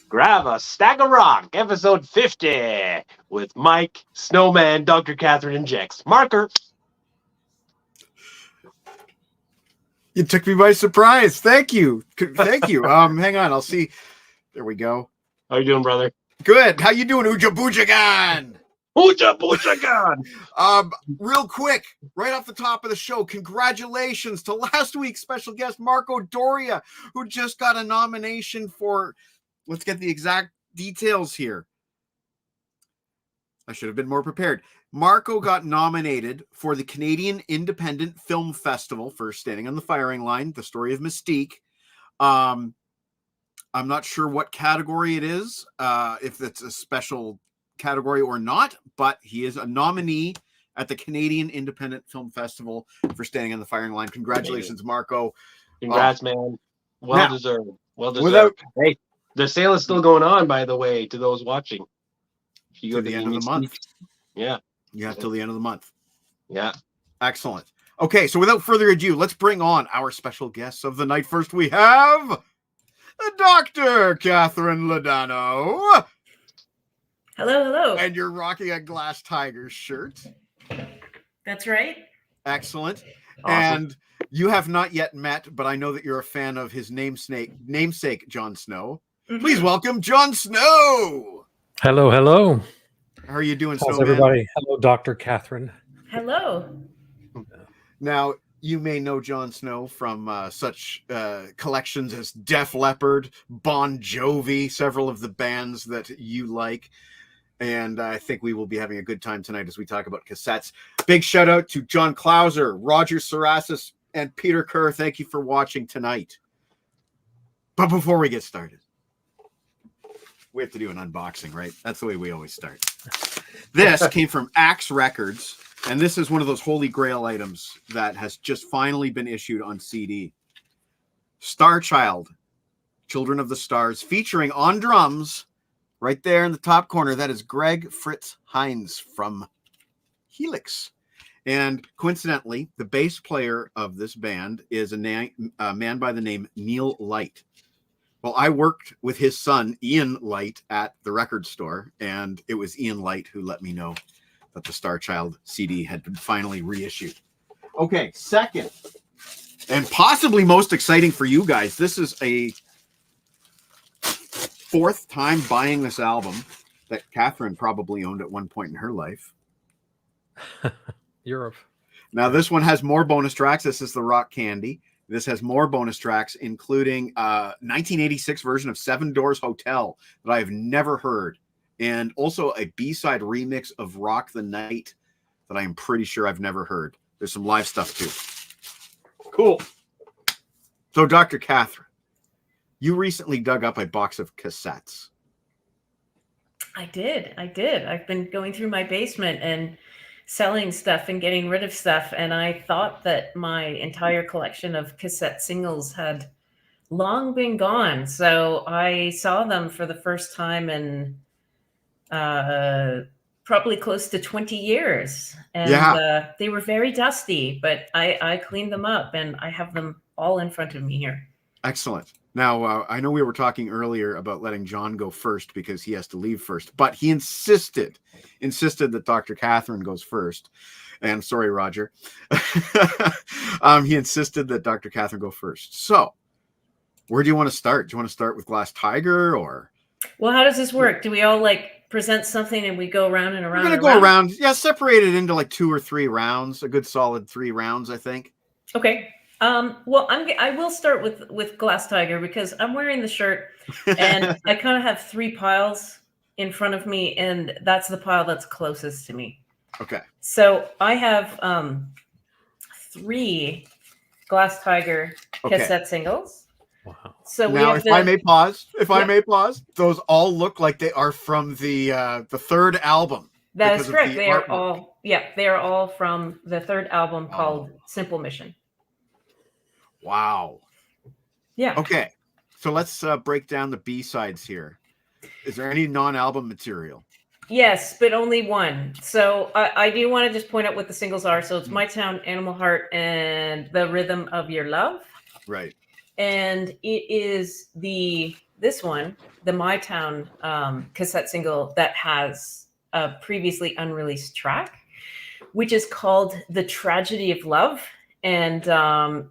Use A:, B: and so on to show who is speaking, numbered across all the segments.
A: Grab a Stack of Rock, episode 50, with Mike, Snowman, Dr. Catherine, and Jex. Marker.
B: You took me by surprise. Thank you. Thank you. Hang on. I'll see. There we go.
A: How you doing, brother?
B: Good. How you doing, Uja Boojagan?
A: Uja Boojagan!
B: Real quick, right off the top of the show, congratulations to last week's special guest, Marco Doria, who just got a nomination for... Let's get the exact details here. I should have been more prepared. Marco got nominated for the Canadian Independent Film Festival for Standing on the Firing Line, The Story of Mystique. I'm not sure what category it is, if it's a special category or not, but he is a nominee at the Canadian Independent Film Festival for Standing on the Firing Line. Congratulations, Marco.
A: Congrats, man. Well deserved. Hey, the sale is still going on, by the way, to those watching. If you go to
B: the end of the month.
A: Yeah.
B: You have till the end of the month.
A: Yeah.
B: Excellent. Okay, so without further ado, let's bring on our special guests of the night. First, we have Dr. KATHRYN Ladano.
C: Hello, hello.
B: And you're rocking a Glass Tigers shirt.
C: That's right.
B: Excellent.
A: Awesome.
B: And you have not yet met, but I know that you're a fan of his namesake, Jon Snow. Mm-hmm. Please welcome Jon Snow.
D: Hello, hello.
B: How are you doing,
D: How's
B: Snowman?
D: everybody? Hello, Dr. KATHRYN.
C: Hello.
B: Now, you may know Jon Snow from such collections as Def Leppard, Bon Jovi, several of the bands that you like. And I think we will be having a good time tonight as we talk about cassettes. Big shout out to John Clauser, Roger Sarasis, and Peter Kerr. Thank you for watching tonight. But before we get started, we have to do an unboxing, right? That's the way we always start. This came from Axe Records, and this is one of those holy grail items that has just finally been issued on CD. Star Child, Children of the Stars, featuring on drums, right there in the top corner, that is Greg Fritz Hines from Helix. And coincidentally, the bass player of this band is a man by the name Neil Light. Well, I worked with his son, Ian Light, at the record store, and it was Ian Light who let me know that the Star Child CD had been finally reissued. Okay, second, and possibly most exciting for you guys, this is a fourth time buying this album that KATHRYN probably owned at one point in her life.
D: Europe.
B: Now, this one has more bonus tracks. This is the Rock Candy. This has more bonus tracks, including a 1986 version of Seven Doors Hotel that I have never heard, and also a B-side remix of Rock the Night that I am pretty sure I've never heard. There's some live stuff, too. Cool. So, Dr. KATHRYN, you recently dug up a box of cassettes.
C: I did. I've been going through my basement and selling stuff and getting rid of stuff, and I thought that my entire collection of cassette singles had long been gone. So I saw them for the first time in probably close to 20 years, and they were very dusty, but I cleaned them up, and I have them all in front of me here.
B: Excellent. Now, I know we were talking earlier about letting John go first because he has to leave first, but he insisted that Dr. KATHRYN goes first. And sorry, Roger. He insisted that Dr. KATHRYN go first. So, where do you want to start? Do you want to start with Glass Tiger or?
C: Well, how does this work? Do we all present something and we go around and around?
B: We're going to go around. Yeah, separate it into 2 or 3 rounds. A good solid 3 rounds, I think.
C: Okay. Well, I will start with Glass Tiger because I'm wearing the shirt, and I kind of have three piles in front of me, and that's the pile that's closest to me.
B: Okay.
C: So I have 3 Glass Tiger cassette singles.
D: Wow.
C: So we
B: Now,
C: have
B: I may pause,
C: Yep.
B: those all look like they are from the third album.
C: That is
B: because of
C: correct.
B: the
C: They are
B: artwork.
C: they are all from the third album called Simple Mission.
B: Wow.
C: Yeah.
B: Okay, so let's break down the B-sides here. Is there any non-album material?
C: Yes, but only one. So I do want to just point out what the singles are. So it's My Town, Animal Heart, and The Rhythm of Your Love.
B: Right.
C: And it is this one, the My Town cassette single that has a previously unreleased track, which is called The Tragedy of Love. And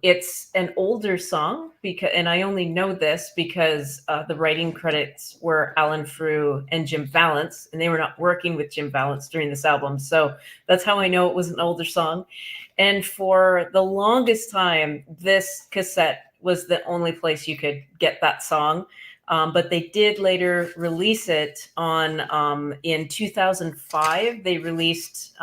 C: it's an older song and I only know this because the writing credits were Alan Frew and Jim Vallance, and they were not working with Jim Vallance during this album. So that's how I know it was an older song. And for the longest time, this cassette was the only place you could get that song. But they did later release it on in 2005. They released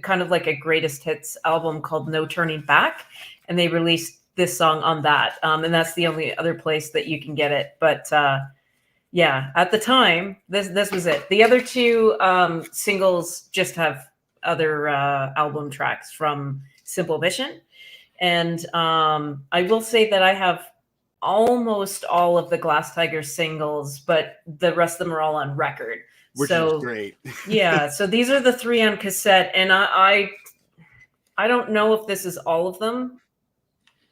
C: kind of like a greatest hits album called No Turning Back, and they released this song on that, and that's the only other place that you can get it. But yeah, at the time, this was it. The other 2 singles just have other album tracks from Simple Mission, and I will say that I have almost all of the Glass Tiger singles, but the rest of them are all on record.
B: Which is great.
C: Yeah, so these are the 3 on cassette, and I don't know if this is all of them.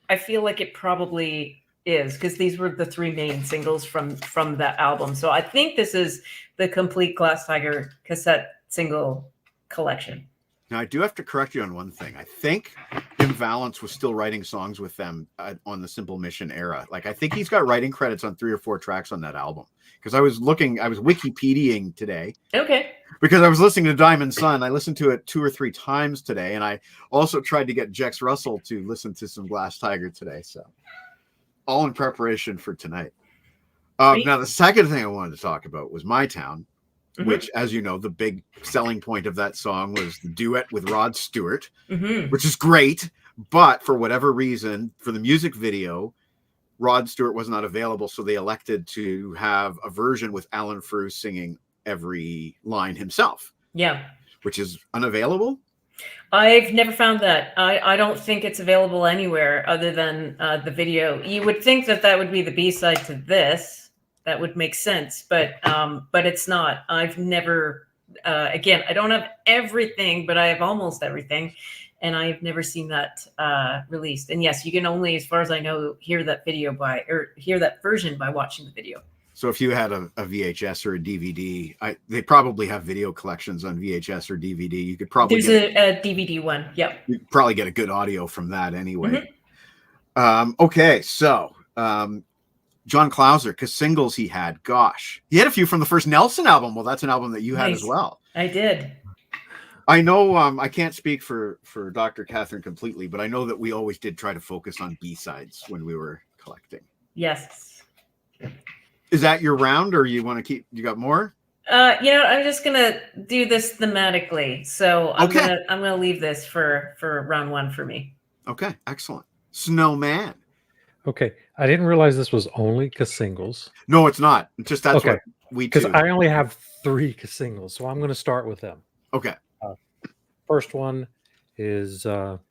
C: I feel like it probably is because these were the 3 main singles from that album. So I think this is the complete Glass Tiger cassette single collection.
B: Now, I do have to correct you on one thing. I think Jim Vallance was still writing songs with them on the Simple Mission era. Like, I think he's got writing credits on 3 or 4 tracks on that album. Because I was Wikipediaing today.
C: Okay.
B: Because I was listening to Diamond Sun. I listened to it 2 or 3 times today. And I also tried to get Jex Russell to listen to some Glass Tiger today. So, all in preparation for tonight. Now, the second thing I wanted to talk about was My Town. Mm-hmm. Which, as you know, the big selling point of that song was the duet with Rod Stewart, which is great. But for whatever reason, for the music video, Rod Stewart was not available. So they elected to have a version with Alan Frew singing every line himself.
C: Yeah.
B: Which is unavailable.
C: I've never found that. I don't think it's available anywhere other than the video. You would think that would be the B-side to this. That would make sense, but it's not. I've never, again, I don't have everything, but I have almost everything, and I've never seen that released. And yes, you can only, as far as I know, hear that version by watching the video. So
B: if you had a VHS or a DVD, they probably have video collections on VHS or DVD. You could probably
C: there's a DVD one. Yep.
B: You could probably get a good audio from that anyway. Mm-hmm. Okay, so. John Clauser, because singles he had, gosh, he had a few from the first Nelson album. Well, that's an album that you had as well.
C: I did.
B: I know I can't speak for Dr. KATHRYN completely, but I know that we always did try to focus on B-sides when we were collecting.
C: Yes.
B: Is that your round, or you want to keep? You got more?
C: I'm just gonna do this thematically, so I'm gonna leave this for round 1 for me.
B: Okay, excellent. Snowman.
D: Okay, I didn't realize this was only singles.
B: No, it's not. Just that's what we do.
D: Because I only have 3 singles, so I'm going to start with them.
B: Okay.
D: First one is John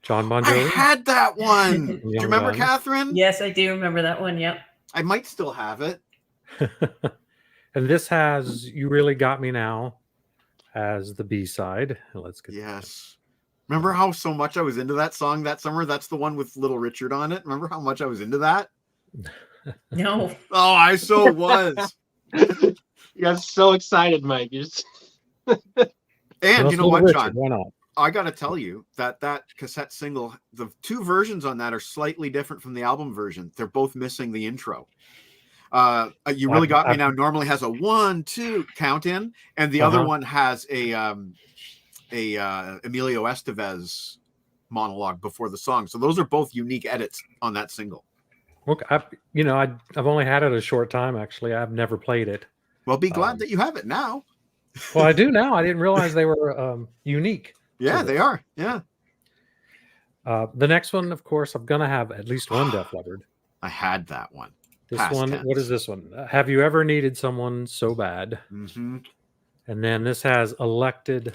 D: Bon Jovi.
B: I had that one. Do you remember, KATHRYN?
C: Yes, I do remember that one. Yep.
B: I might still have it.
D: And this has You Really Got Me Now as the B-side. Let's get
B: Yes. Remember how so much I was into that song that summer? That's the one with Little Richard on it. Remember how much I was into that?
C: No.
B: Oh, I so was.
A: You got so excited, Mike.
B: And you know what, John?
D: Why not?
B: I got to tell you that cassette single, the 2 versions on that are slightly different from the album version. They're both missing the intro. You Really Got Me Now normally has a 1, 2 count in, and the other one has a Emilio Estevez monologue before the song. So those are both unique edits on that single.
D: Okay, I've only had it a short time actually. I've never played it.
B: Well, be glad that you have it now.
D: Well, I do now. I didn't realize they were unique.
B: Yeah, they are. Yeah.
D: The next one, of course, I'm gonna have at least one Def Leppard.
B: I had that one.
D: This
B: Past
D: one,
B: tense.
D: what is this one? Have you ever needed someone so bad?
B: Mm-hmm.
D: And then this has Elected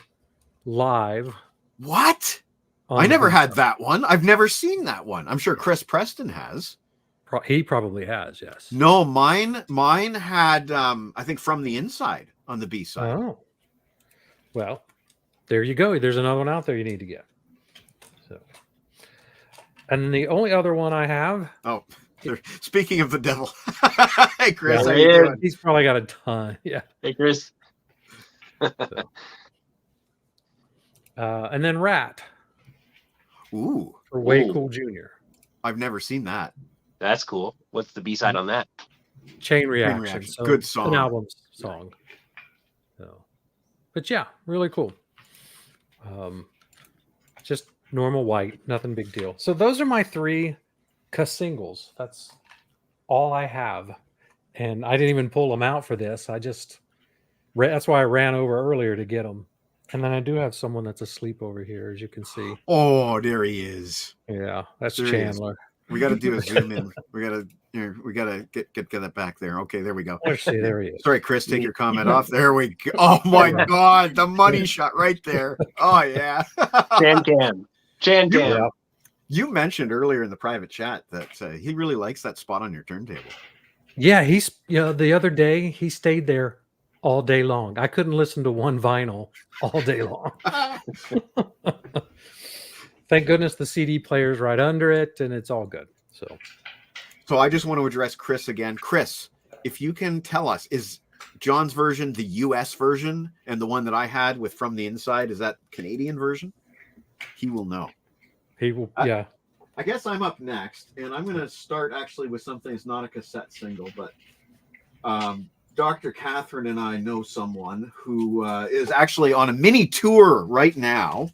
D: Live.
B: What? I never had that one. I've never seen that one. I'm sure Chris Preston has.
D: He probably has, yes.
B: No, mine had I think From the Inside on the B side.
D: Oh, well, there you go. There's another one out there you need to get. So, and then the only other one I have.
B: Oh, speaking of the devil, hey Chris,
D: Yeah,
B: how you doing?
D: He's probably got a ton. Yeah.
A: Hey, Chris.
D: And then Rat.
B: Ooh,
D: For Way Cool Jr.
B: I've never seen that.
A: That's cool. What's the B-side on that?
D: Chain Reaction.
B: Reaction.
D: So
B: Good song.
D: An album song. So, but yeah, really cool. Just normal white, nothing big deal. So those are my 3 singles. That's all I have, and I didn't even pull them out for this. I just that's why I ran over earlier to get them. And then I do have someone that's asleep over here, as you can see.
B: Oh, there he is.
D: Yeah, that's
B: There he is.
D: Chandler.
B: We got to do a zoom in. We got to get that back there. Okay, there we go.
D: Let's see, there he is.
B: Sorry, Chris, take your comment off. There we go. Oh my God, the money shot right there. Oh yeah.
A: Chan Can.
D: Yeah.
B: You mentioned earlier in the private chat that he really likes that spot on your turntable.
D: Yeah, the other day he stayed there all day long. I couldn't listen to one vinyl all day long. Thank goodness the CD player's right under it, and it's all good. So
B: I just want to address Chris again. Chris, if you can tell us, is John's version the US version, and the one that I had with From the Inside, is that Canadian version? He will know.
D: He will, yeah.
B: I guess I'm up next, and I'm going to start actually with something that's not a cassette single, but Dr. KATHRYN and I know someone who is actually on a mini tour right now.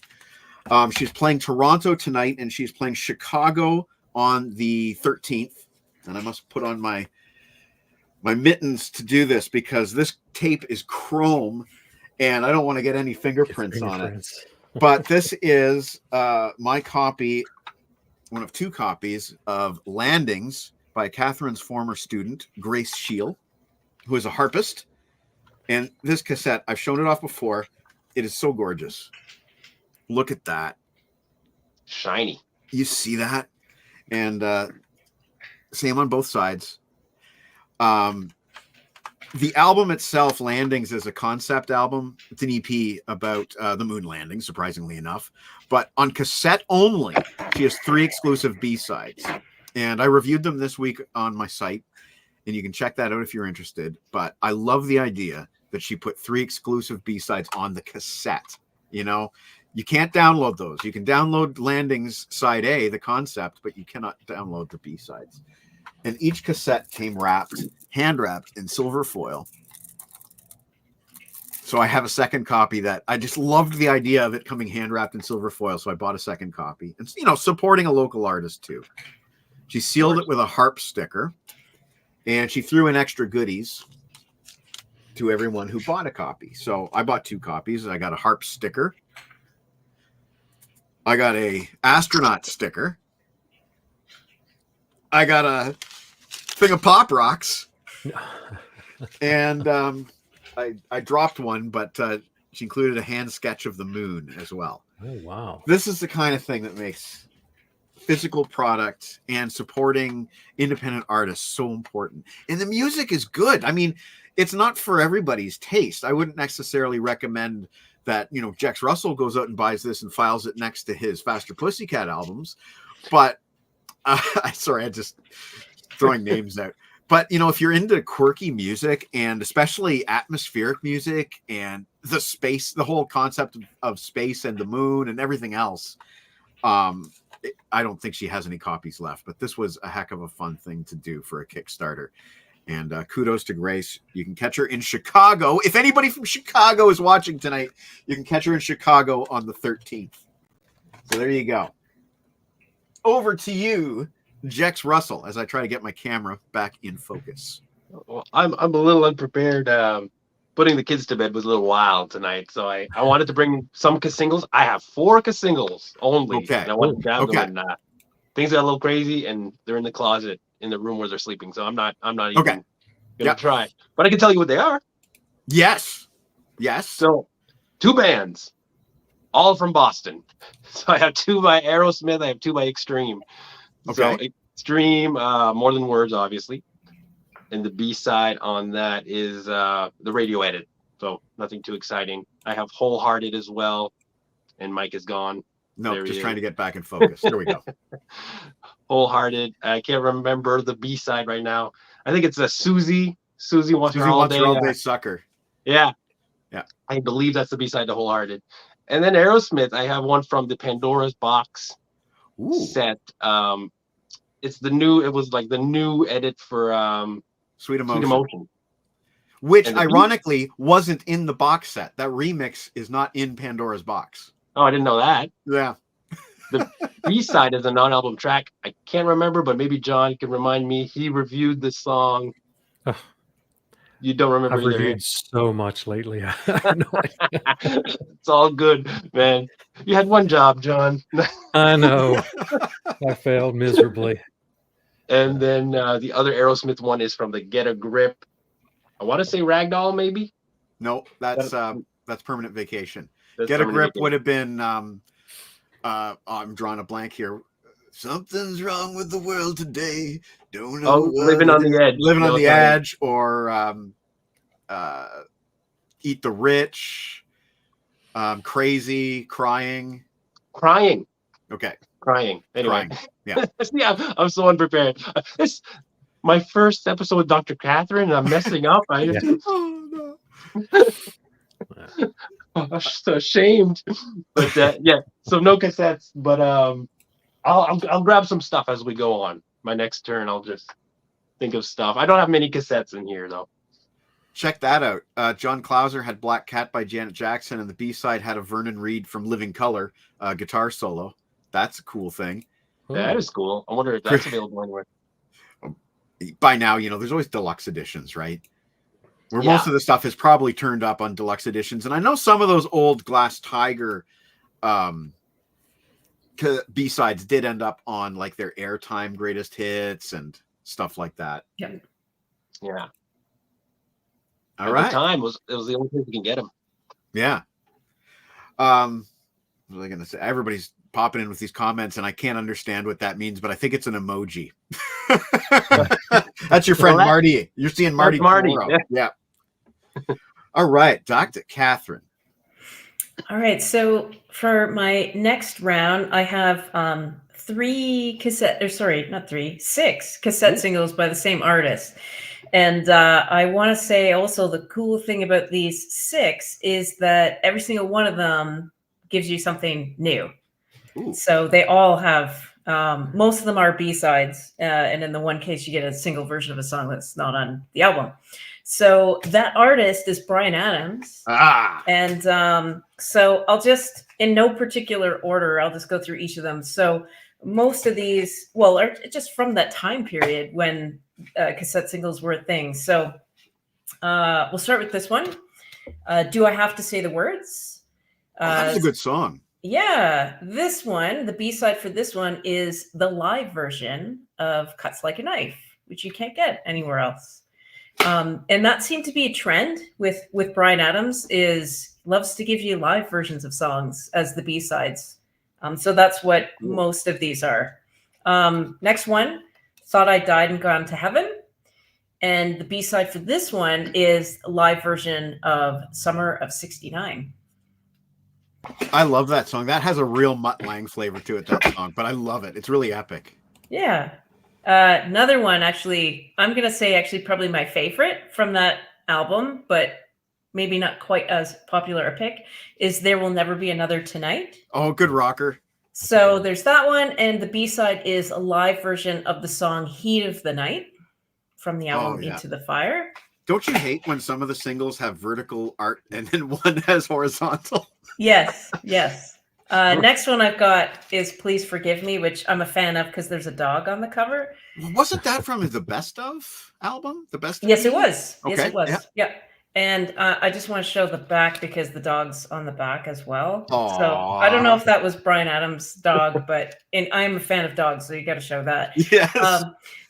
B: She's playing Toronto tonight, and she's playing Chicago on the 13th. And I must put on my mittens to do this because this tape is chrome, and I don't want to get any fingerprints on it. But this is my copy, one of 2 copies of Landings by KATHRYN's former student, Grace Shield, who is a harpist. And this cassette, I've shown it off before. It is so gorgeous. Look at that.
A: Shiny.
B: You see that? And same on both sides. The album itself, Landings, is a concept album. It's an EP about the moon landing, surprisingly enough. But on cassette only, she has 3 exclusive B-sides. And I reviewed them this week on my site. And you can check that out if you're interested. But I love the idea that she put 3 exclusive B-sides on the cassette. You know, you can't download those. You can download Landings side A, the concept, but you cannot download the B-sides. And each cassette came hand wrapped in silver foil. So I have a second copy that I just loved the idea of it coming hand wrapped in silver foil. So I bought a second copy. And, you know, supporting a local artist too. She sealed it with a harp sticker. And she threw in extra goodies to everyone who bought a copy. So I bought 2 copies. I got a harp sticker. I got a astronaut sticker. I got a thing of Pop Rocks. And I dropped one, but she included a hand sketch of the moon as well.
D: Oh, wow.
B: This is the kind of thing that makes physical product and supporting independent artists so important. And the music is good. I mean, it's not for everybody's taste. I wouldn't necessarily recommend that, you know, Jex Russell goes out and buys this and files it next to his Faster Pussycat albums. But sorry, I just throwing names out. But, you know, if you're into quirky music and especially atmospheric music and the space, the whole concept of space and the moon and everything else, I don't think she has any copies left, but this was a heck of a fun thing to do for a Kickstarter. And kudos to Grace. You can catch her in Chicago. If anybody from Chicago is watching tonight, you can catch her in Chicago on the 13th. So there you go. over to you, Jex Russell, as I try to get my camera back in focus.
A: Well, I'm a little unprepared. Putting the kids to bed was a little wild tonight, so I wanted to bring some singles. I have 4 singles only,
B: Okay.
A: and I wanted to grab
B: Okay.
A: them. And things got a little crazy, and they're in the closet in the room where they're sleeping. So I'm not even gonna try, but I can tell you what they are.
B: Yes.
A: So 2 bands, all from Boston. So I have 2 by Aerosmith. I have 2 by Extreme.
B: Okay.
A: So Extreme, More Than Words, obviously. And the B-side on that is the radio edit. So nothing too exciting. I have Wholehearted as well. And Mike is gone.
B: No, just trying to get back in focus. There we go.
A: Wholehearted. I can't remember the B-side right now. I think it's a Susie. Susie wants
B: Susie
A: her all
B: wants
A: day.
B: her all day sucker.
A: Yeah.
B: Yeah.
A: I believe that's the B-side to Wholehearted. And then Aerosmith, I have one from the Pandora's Box set. It was like the new edit for
B: Sweet Emotion.
A: Which
B: ironically wasn't in the box set. That remix is not in Pandora's Box.
A: Oh, I didn't know that.
B: Yeah.
A: The B-side is a non-album track. I can't remember, but maybe John can remind me. He reviewed the song. You don't remember
D: I've
A: either.
D: reviewed so much lately. I have no idea.
A: It's all good, man. You had one job, John.
D: I know. I failed miserably.
A: And then the other Aerosmith one is from the Get a Grip. I want to say Ragdoll, maybe.
B: No, that's Permanent Vacation.
A: That's
B: Get a
A: Permanent
B: Grip
A: Vacation.
B: would have been. I'm drawing a blank here. Something's wrong with the world today. Don't know.
A: Living on the Edge.
B: Living on the Edge, or Eat the Rich. Crazy, Crying. Okay.
A: Crying. Anyway.
B: Crying. Yeah.
A: See, I'm so unprepared. This my first episode with Dr. KATHRYN, and I'm messing up.
B: Oh no.
A: I'm so ashamed. But yeah, so no cassettes. But I'll grab some stuff as we go on. My next turn, I'll just think of stuff. I don't have many cassettes in here though.
B: Check that out. John Clauser had Black Cat by Janet Jackson, and the B-side had a Vernon Reid from Living Colour guitar solo. That's a cool thing.
A: That is cool. I wonder if that's available anywhere.
B: By now, there's always deluxe editions, right? Where most of the stuff is probably turned up on deluxe editions. And I know some of those old Glass Tiger B-sides did end up on like their Airtime greatest hits and stuff like that.
C: Yep.
A: Yeah.
B: All right.
A: At the time, it was the only place you can get them.
B: Yeah. What was I going to say? Everybody's popping in with these comments, and I can't understand what that means, but I think it's an emoji. That's your friend Marty. You're seeing Marty.
A: Marty.
B: Yeah. All right, Dr. KATHRYN.
C: All right. So for my next round, I have 6 cassette singles by the same artist. And I want to say also the cool thing about these 6 is that every single one of them gives you something new.
B: Ooh.
C: So they all have, most of them are B-sides. And in the one case, you get a single version of a song that's not on the album. So that artist is Bryan Adams. And so I'll just, in no particular order, I'll just go through each of them. So most of these, are just from that time period when cassette singles were a thing. So we'll start with this one. Do I Have to Say the Words?
B: That's a good song.
C: Yeah, this one, the B-side for this one is the live version of Cuts Like a Knife, which you can't get anywhere else. And that seemed to be a trend with Bryan Adams, is loves to give you live versions of songs as the B-sides. So that's what most of these are. Next one, Thought I Died and Gone to Heaven. And the B-side for this one is a live version of Summer of '69.
B: I love that song. That has a real Mutt Lange flavor to it, that song, but I love it. It's really epic.
C: Yeah. Another one, actually, I'm going to say actually probably my favorite from that album, but maybe not quite as popular a pick, is There Will Never Be Another Tonight.
B: Oh, good rocker.
C: So there's that one, and the B-side is a live version of the song Heat of the Night from the album Into the Fire.
B: Don't you hate when some of the singles have vertical art and then one has horizontal?
C: Yes, yes. Next one I've got is Please Forgive Me, which I'm a fan of because there's a dog on the cover.
B: Wasn't that from the Best Of album? The Best of
C: Yes, it
B: Me?
C: was. Yes,
B: Okay,
C: it was.
B: yeah.
C: Yeah. And I just want to show the back because the dog's on the back as well. So
B: Aw.
C: I don't know if that was Bryan Adams' dog, but I'm a fan of dogs, so you got to show that.
B: Yes.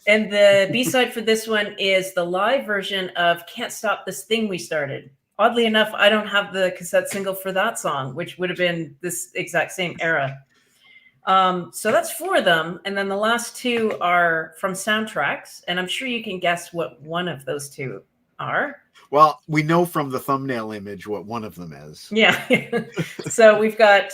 C: And the B-side for this one is the live version of Can't Stop This Thing We Started. Oddly enough, I don't have the cassette single for that song, which would have been this exact same era. So that's 4 of them. And then the last 2 are from soundtracks. And I'm sure you can guess what one of those 2 are.
B: Well, we know from the thumbnail image what one of them is.
C: Yeah. So we've got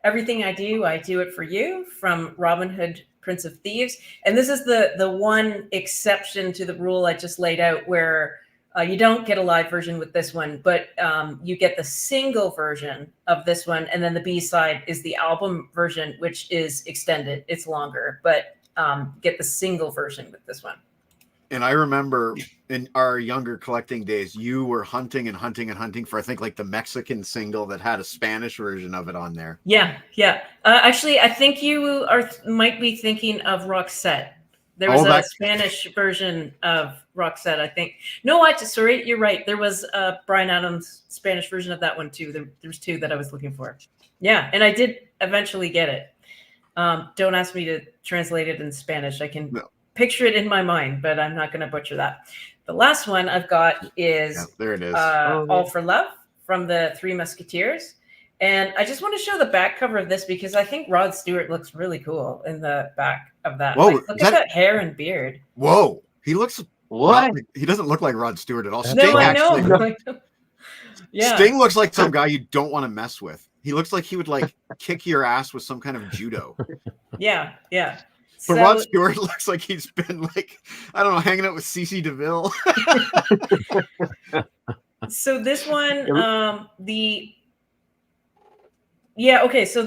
C: Everything I Do It For You from Robin Hood, Prince of Thieves. And this is the one exception to the rule I just laid out where you don't get a live version with this one, but you get the single version of this one. And then the B-side is the album version, which is extended. It's longer, but get the single version with this one.
B: And I remember in our younger collecting days, you were hunting and hunting and hunting for, I think, like the Mexican single that had a Spanish version of it on there.
C: Yeah. Actually, I think you might be thinking of Roxette. There was a Spanish version of Roxette, I think. No, sorry, you're right. There was a Bryan Adams Spanish version of that one too. There's 2 that I was looking for. Yeah, and I did eventually get it. Don't ask me to translate it in Spanish. I can picture it in my mind, but I'm not going to butcher that. The last one I've got is
B: there it is.
C: All for Love from the Three Musketeers. And I just want to show the back cover of this because I think Rod Stewart looks really cool in the back of that.
B: Whoa,
C: look at that hair and beard.
B: Whoa, he looks
A: What?
B: He doesn't look like Rod Stewart at all.
C: No, I know. Yeah.
B: Sting looks like some guy you don't want to mess with. He looks like he would like kick your ass with some kind of judo.
C: Yeah.
B: But Rod Stewart looks like he's been like, I don't know, hanging out with CeCe DeVille.
C: So this one, so the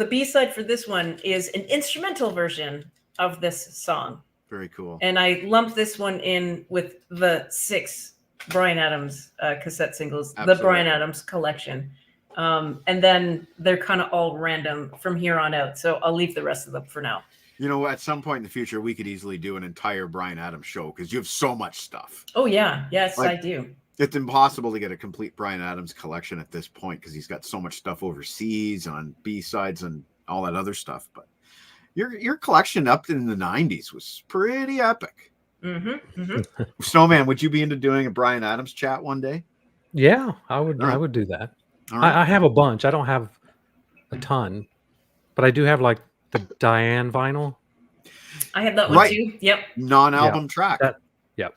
C: B-side for this one is an instrumental version of this song.
B: Very cool.
C: And I lumped this one in with the 6 Bryan Adams cassette singles,
B: Absolutely.
C: The Bryan Adams collection. And then they're kind of all random from here on out. So I'll leave the rest of them for now.
B: You know, at some point in the future, we could easily do an entire Bryan Adams show because you have so much stuff.
C: Oh, yeah. Yes,
B: Like,
C: I do.
B: It's impossible to get a complete Bryan Adams collection at this point because he's got so much stuff overseas on B-sides and all that other stuff. But your collection up in the 90s was pretty epic. Snowman, would you be into doing a Bryan Adams chat one day?
D: Yeah, I would.
B: All right.
D: I would do that.
B: All right.
D: I have a bunch. I don't have a ton, but I do have like the Diane vinyl.
C: I have that one too. Yep.
B: Non-album track.
D: Yep.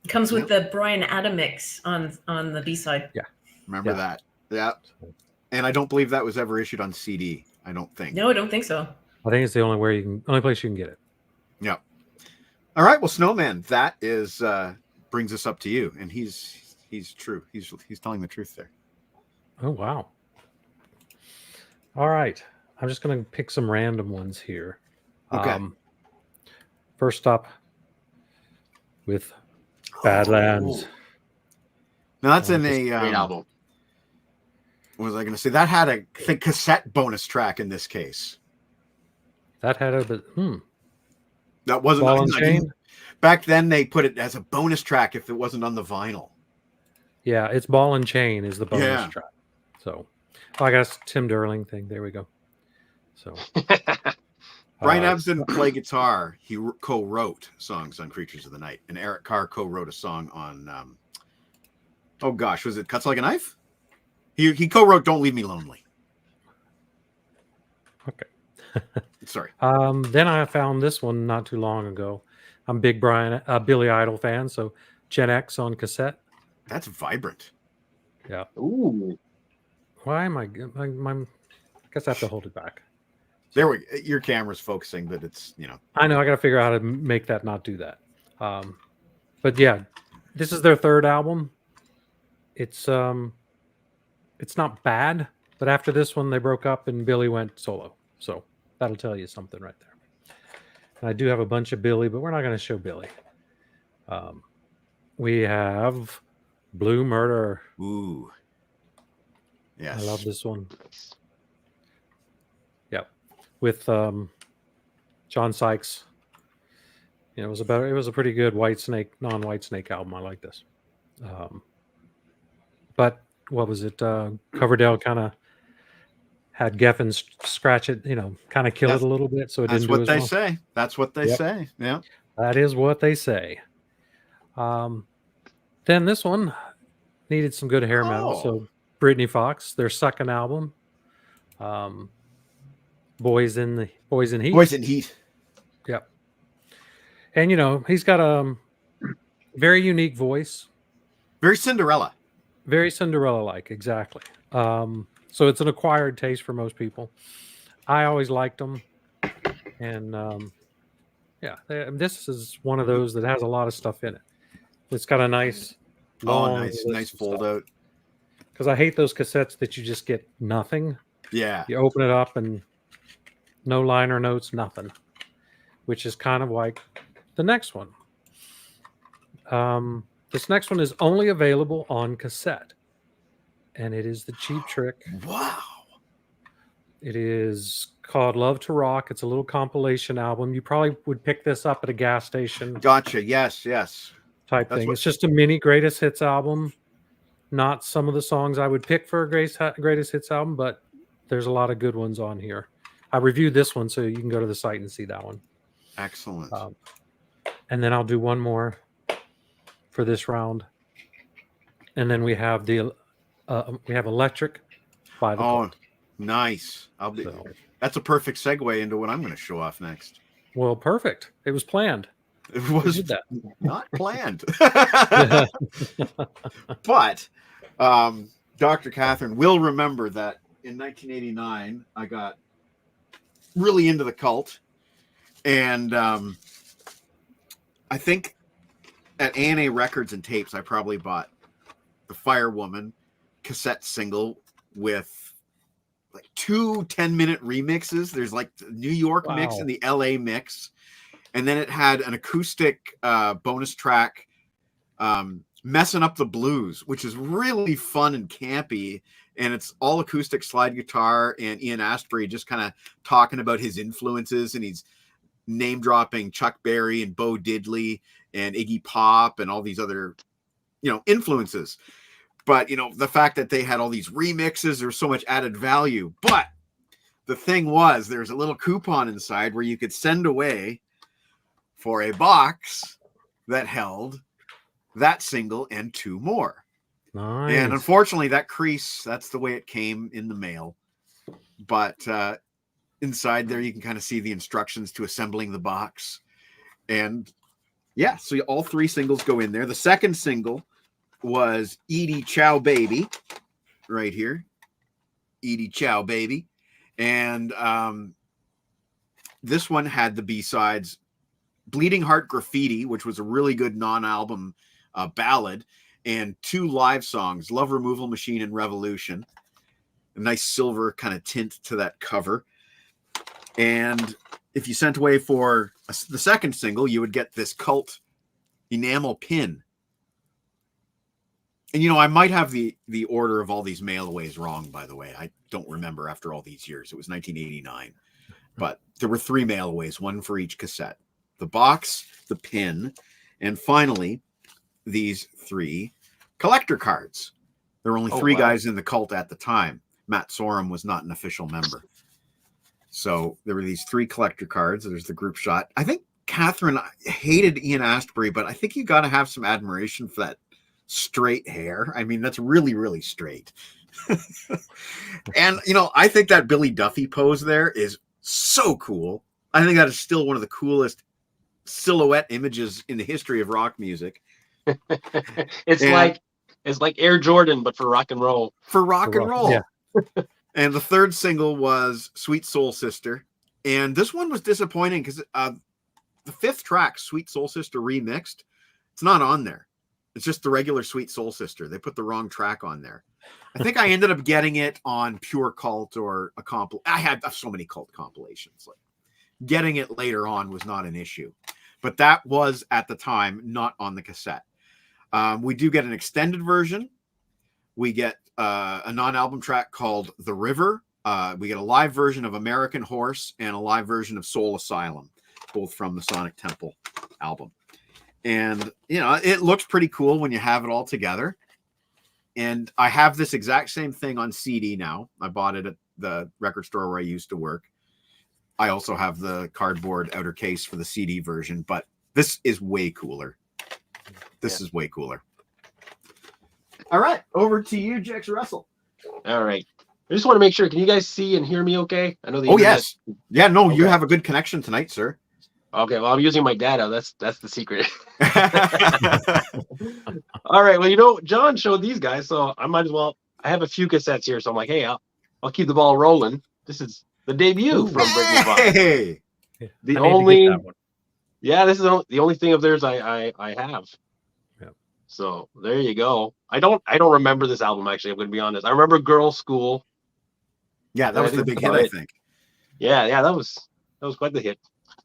C: Comes with the Bryan Adams mix on the B-side.
D: Yeah.
B: Remember that. Yeah. And I don't believe that was ever issued on CD. I don't think.
C: No, I don't think so.
D: I think it's the only place you can get it.
B: Yeah. All right. Well, Snowman, that is brings us up to you, and he's true. He's telling the truth there.
D: Oh wow. All right. I'm just going to pick some random ones here.
B: Okay.
D: First up with Badlands.
B: Now that's in a
A: Great album.
B: What was I going to say? That had a cassette bonus track in this case.
D: That had a
B: That wasn't
D: Ball and Chain?
B: Back then. They put it as a bonus track if it wasn't on the vinyl.
D: Yeah, it's Ball and Chain is the bonus
B: Yeah.
D: track. So, I guess Tim Derling thing. There we go. So,
B: Bryan Adams didn't play guitar. He co-wrote songs on Creatures of the Night, and Eric Carr co-wrote a song on. Oh gosh, was it Cuts Like a Knife? He co-wrote "Don't Leave Me Lonely."
D: Okay.
B: Sorry.
D: Then I found this one not too long ago. I'm a big Billy Idol fan, so Gen X on cassette.
B: That's vibrant.
D: Yeah.
A: Ooh.
D: Why am I guess I have to hold it back.
B: There we. Your camera's focusing, but it's
D: I know I got to figure out how to make that not do that. But yeah, this is their 3rd album. It's not bad, but after this one they broke up and Billy went solo. So that'll tell you something right there. And I do have a bunch of Billy, but we're not going to show Billy. We have Blue Murder.
B: Ooh. Yes.
D: I love this one. with John Sykes. You know, it was a pretty good non-White Snake album. I like this. But what was it? Coverdale kind of had Geffen scratch it, kind of kill it a little bit, so it
B: That's
D: didn't do
B: what
D: as
B: they
D: well.
B: say. That's what they
D: Yep.
B: say. Yeah.
D: That is what they say. Then this one needed some good hair metal. So Britney Fox, their second album, Boys in Heat.
B: Boys in Heat.
D: Yep. And he's got a very unique voice.
B: Very Cinderella.
D: Very Cinderella-like, exactly. So it's an acquired taste for most people. I always liked them. And this is one of those that has a lot of stuff in it. It's got a nice long
B: nice fold out.
D: Because I hate those cassettes that you just get nothing.
B: Yeah.
D: You open it up and no liner notes, nothing. Which is kind of like the next one. This next one is only available on cassette. And it is the Cheap Trick.
B: Wow.
D: It is called Love to Rock. It's a little compilation album. You probably would pick this up at a gas station.
B: Gotcha. Yes.
D: Type thing. It's just a mini greatest hits album. Not some of the songs I would pick for a greatest hits album, but there's a lot of good ones on here. I reviewed this one, so you can go to the site and see that one.
B: Excellent.
D: And then I'll do one more for this round. And then we have Electric by the Cult.
B: Nice. That's a perfect segue into what I'm going to show off next.
D: Well, perfect. It was planned.
B: It was
D: did that.
B: Not planned. But Dr. KATHRYN will remember that in 1989, I got really into the Cult. And I think at A&A Records and Tapes, I probably bought the Firewoman cassette single with like 2 10-minute remixes. There's like the New York mix and the LA mix. And then it had an acoustic bonus track, Messing Up the Blues, which is really fun and campy. And it's all acoustic slide guitar and Ian Astbury just kind of talking about his influences. And he's name dropping Chuck Berry and Bo Diddley and Iggy Pop and all these other, influences. But, the fact that they had all these remixes, there's so much added value. But the thing was, there's a little coupon inside where you could send away for a box that held that single and 2 more.
D: Nice.
B: And unfortunately, that's the way it came in the mail. But inside there, you can kind of see the instructions to assembling the box. And yeah, so all 3 singles go in there. The second single was Edie Chow Baby, right here. Edie Chow Baby. And this one had the B-sides Bleeding Heart Graffiti, which was a really good non-album ballad, and 2 live songs, Love Removal Machine and Revolution. A nice silver kind of tint to that cover. And if you sent away for the second single, you would get this Cult enamel pin. And, I might have the order of all these mailaways wrong, by the way. I don't remember after all these years. It was 1989. But there were 3 mailaways, 1 for each cassette. The box, the pin, and finally, these 3 collector cards. There were only 3 guys in the Cult at the time. Matt Sorum was not an official member. So there were these 3 collector cards. There's the group shot. I think KATHRYN hated Ian Astbury, but I think you got to have some admiration for that straight hair. I mean, that's really, really straight. And, I think that Billy Duffy pose there is so cool. I think that is still one of the coolest silhouette images in the history of rock music.
A: It's like Air Jordan, but for rock and roll.
B: Yeah. And the third single was Sweet Soul Sister. And this one was disappointing because the 5th track, Sweet Soul Sister Remixed, it's not on there. It's just the regular Sweet Soul Sister. They put the wrong track on there. I think I ended up getting it on Pure Cult or I had so many Cult compilations. Like, getting it later on was not an issue. But that was, at the time, not on the cassette. We do get an extended version. We get a non-album track called The River We get a live version of American Horse and a live version of Soul Asylum, both from the Sonic Temple album. And, you know, it looks pretty cool when you have it all together. And I have this exact same thing on CD now. I bought it at the record store where I used to work. I also have the cardboard outer case for the CD version, but this is way cooler. This is way cooler. All right, over to you, Jex Russell.
A: All right. I just want to make sure. Can you guys see and hear me okay? I know the
B: Oh,
A: internet-
B: yes. Yeah, no,
A: Okay.
B: you have a good connection tonight, sir.
A: Okay, well, I'm using my data. That's the secret. All right. Well, you know, John showed these guys, so I might as well. I have a few cassettes here, so I'm like, hey, I'll keep the ball rolling. This is the debut from Britney Vaughn.
B: Hey!
A: The
D: I need to
A: only,
D: get that one.
A: yeah, this is the only thing of theirs I have.
D: Yep.
A: So there you go. I don't remember this album actually. I'm going to be honest. I remember Girl School.
B: Yeah, that
A: I
B: was
A: think
B: the big
A: that's
B: hit,
A: about
B: I
A: it.
B: think.
A: Yeah, that was quite the hit.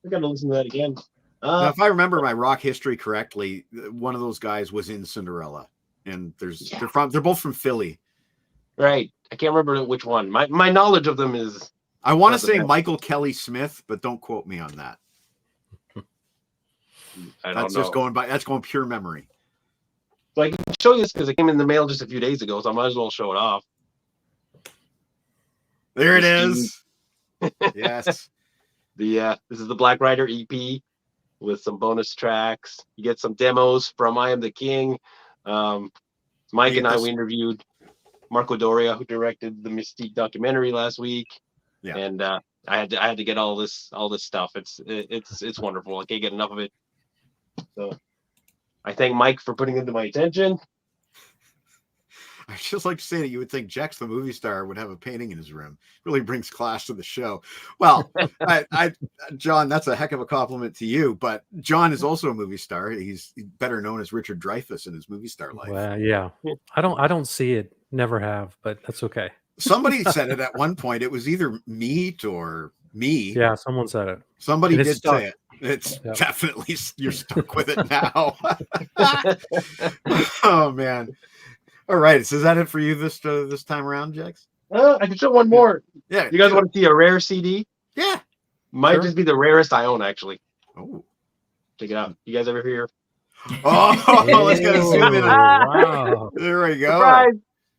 A: I got to listen to that again.
B: Now, if I remember my rock history correctly, one of those guys was in Cinderella, and they're both from Philly.
A: Right. I can't remember which one. My knowledge of them is.
B: I want to
A: Not the
B: say
A: best.
B: Michael Kelly Smith, but don't quote me on that.
A: I don't
B: That's
A: know.
B: just going pure memory.
A: So I can show you this because it came in the mail just a few days ago, so I might as well show it off.
B: There it
A: Christine.
B: is. Yes.
A: This is the Black Rider EP with some bonus tracks. You get some demos from I Am the King. Mike
B: You
A: and
B: get
A: I
B: this-
A: we interviewed Marco Doria, who directed the Mystique documentary last week.
B: Yeah.
A: And I had to get all this stuff. It's wonderful. I can't get enough of it. So I thank Mike for putting it to my attention.
B: I'd just like to say that you would think Jex, the movie star, would have a painting in his room. Really brings class to the show. Well, John, that's a heck of a compliment to you. But John is also a movie star. He's better known as Richard Dreyfuss in his movie star life.
D: Well, yeah. I don't see it. Never have, but that's okay.
B: Somebody said it at one point. It was either meat or me.
D: Yeah, someone said it.
B: Somebody
D: And it's
B: did
D: stuck.
B: say it. It's
D: Yep.
B: definitely, you're stuck with it now. Oh, man. All right. So is that it for you this time around, Jex?
A: I can show one more.
B: Yeah.
A: You guys want to see a rare CD?
B: Yeah.
A: Might
D: Sure.
A: just be the rarest I own, actually.
B: Oh.
A: Check it out. You guys ever hear?
B: Oh, let's get a zoom in.
D: Wow.
B: There we go.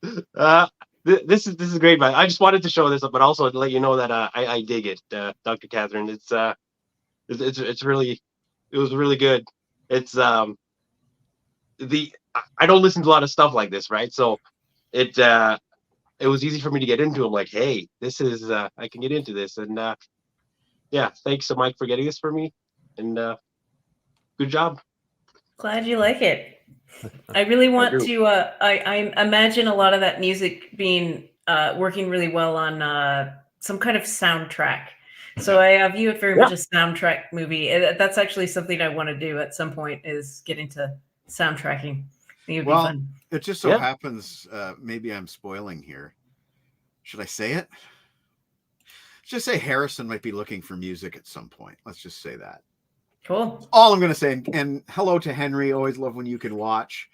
A: Surprise! This is great, man. I just wanted to show this, but also to let you know that I dig it, Dr. KATHRYN. It's really, it was really good. It's I don't listen to a lot of stuff like this, right? So it was easy for me to get into. I'm like, hey, this is I can get into this, and yeah, thanks to Mike for getting this for me, and good job.
C: Glad you like it. I really want
A: do.
C: to. I imagine a lot of that music being working really well on some kind of soundtrack. So I view it very much a soundtrack movie. That's actually something I want to do at some point, is get into soundtracking. I think it would be fun.
B: It just so happens, maybe I'm spoiling here. Should I say it? Just say Harrison might be looking for music at some point. Let's just say that.
C: Cool.
B: All I'm going to say, and hello to Henry. Always love when you can watch.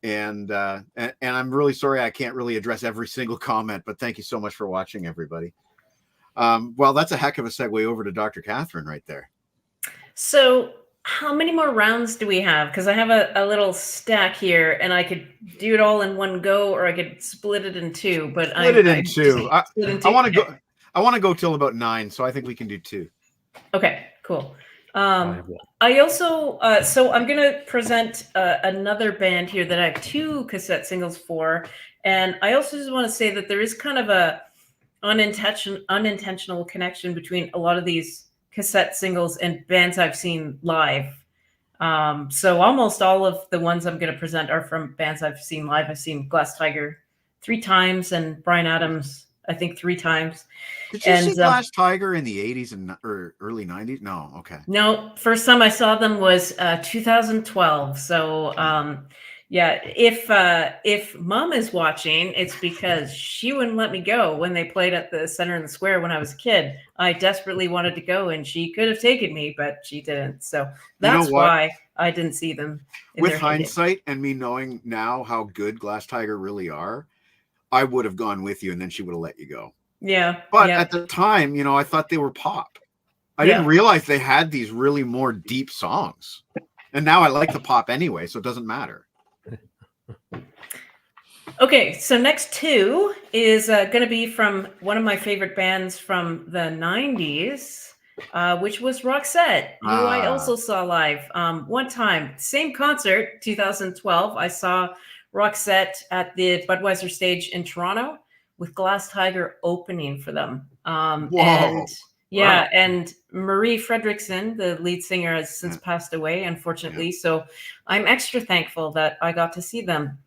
B: And I'm really sorry I can't really address every single comment, but thank you so much for watching, everybody. Well, that's a heck of a segue over to Dr. KATHRYN right there.
C: So how many more rounds do we have? Because I have a little stack here, and I could do it all in one go, or I could split it in two. But
B: Split it in two. I want to
C: Okay.
B: go. I want to go till about 9, so I think we can do 2.
C: Okay, cool.
D: I have one.
C: I also, so I'm going to present another band here that I have 2 cassette singles for. And I also just want to say that there is kind of a unintentional connection between a lot of these cassette singles and bands I've seen live. So almost all of the ones I'm going to present are from bands I've seen live. I've seen Glass Tiger 3 times and Bryan Adams, I think 3 times.
B: Did you
C: And,
B: see Glass Tiger in the 80s or early 90s? No. Okay.
C: No, first time I saw them was 2012. So yeah, if Mom is watching, it's because she wouldn't let me go when they played at the Center in the Square when I was a kid. I desperately wanted to go, and she could have taken me, but she didn't. So that's why I didn't see them.
B: With hindsight and me knowing now how good Glass Tiger really are, I would have gone with you, and then she would have let you go.
C: Yeah.
B: But
C: yeah.
B: at the time, you know, I thought they were pop. I
C: Yeah.
B: didn't realize they had these really more deep songs. And now I like the pop anyway, so it doesn't matter.
C: Okay, so next two is going to be from one of my favorite bands from the 90s, which was Roxette, who I also saw live one time. Same concert, 2012. I saw Roxette at the Budweiser stage in Toronto with Glass Tiger opening for them.
B: Whoa.
C: And yeah,
A: Wow.
C: and Marie Fredriksson, the lead singer, has since passed away, unfortunately. So I'm extra thankful that I got to see them.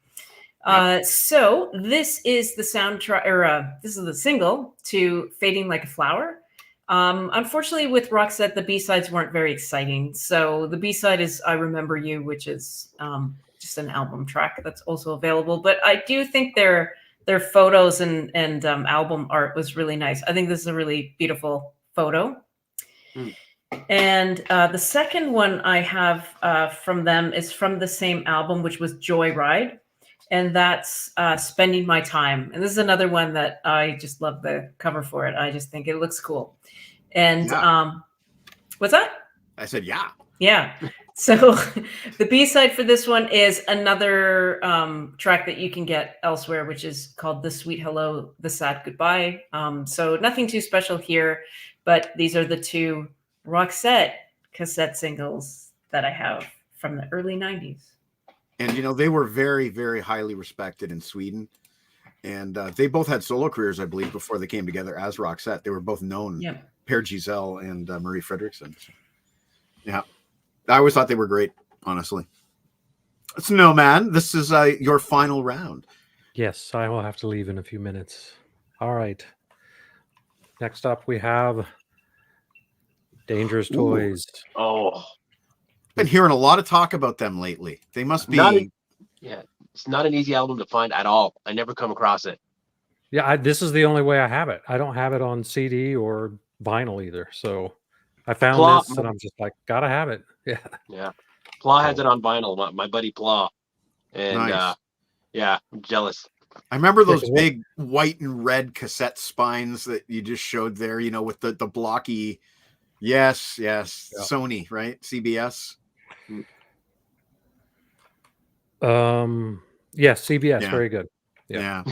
C: So this is the soundtrack, or this is the single to "Fading Like a Flower." Unfortunately, with Roxette, the B-sides weren't very exciting. So the B-side is "I Remember You," which is just an album track that's also available. But I do think their photos and album art was really nice. I think this is a really beautiful photo. And the second one I have from them is from the same album, which was Joyride. And that's Spending My Time. And this is another one that I just love the cover for it. I just think it looks cool. And what's that?
B: I said, yeah.
C: Yeah. So the B-side for this one is another track that you can get elsewhere, which is called The Sweet Hello, The Sad Goodbye. So nothing too special here, but these are the two Roxette cassette singles that I have from the early 90s.
B: And, you know, they were very, very highly respected in Sweden. And they both had solo careers, I believe, before they came together as Roxette. They were both known, Per Giselle and Marie Fredriksson. Yeah. I always thought they were great, honestly. Snowman, this is your final round.
D: Yes, I will have to leave in a few minutes. All right. Next up, we have Dangerous Toys.
A: Oh.
B: Been hearing a lot of talk about them lately. They must be.
A: It's not an easy album to find at all. I never come across it.
D: Yeah, this is the only way I have it. I don't have it on CD or vinyl either. So I found this and I'm just like, gotta have it. Yeah.
A: Yeah. Pla has it on vinyl. My buddy Pla. And yeah, I'm jealous.
B: I remember those big white and red cassette spines that you just showed there, you know, with the blocky. Yes. Sony, right? CBS.
D: Yes, CBS. Yeah. Very good.
B: Yeah.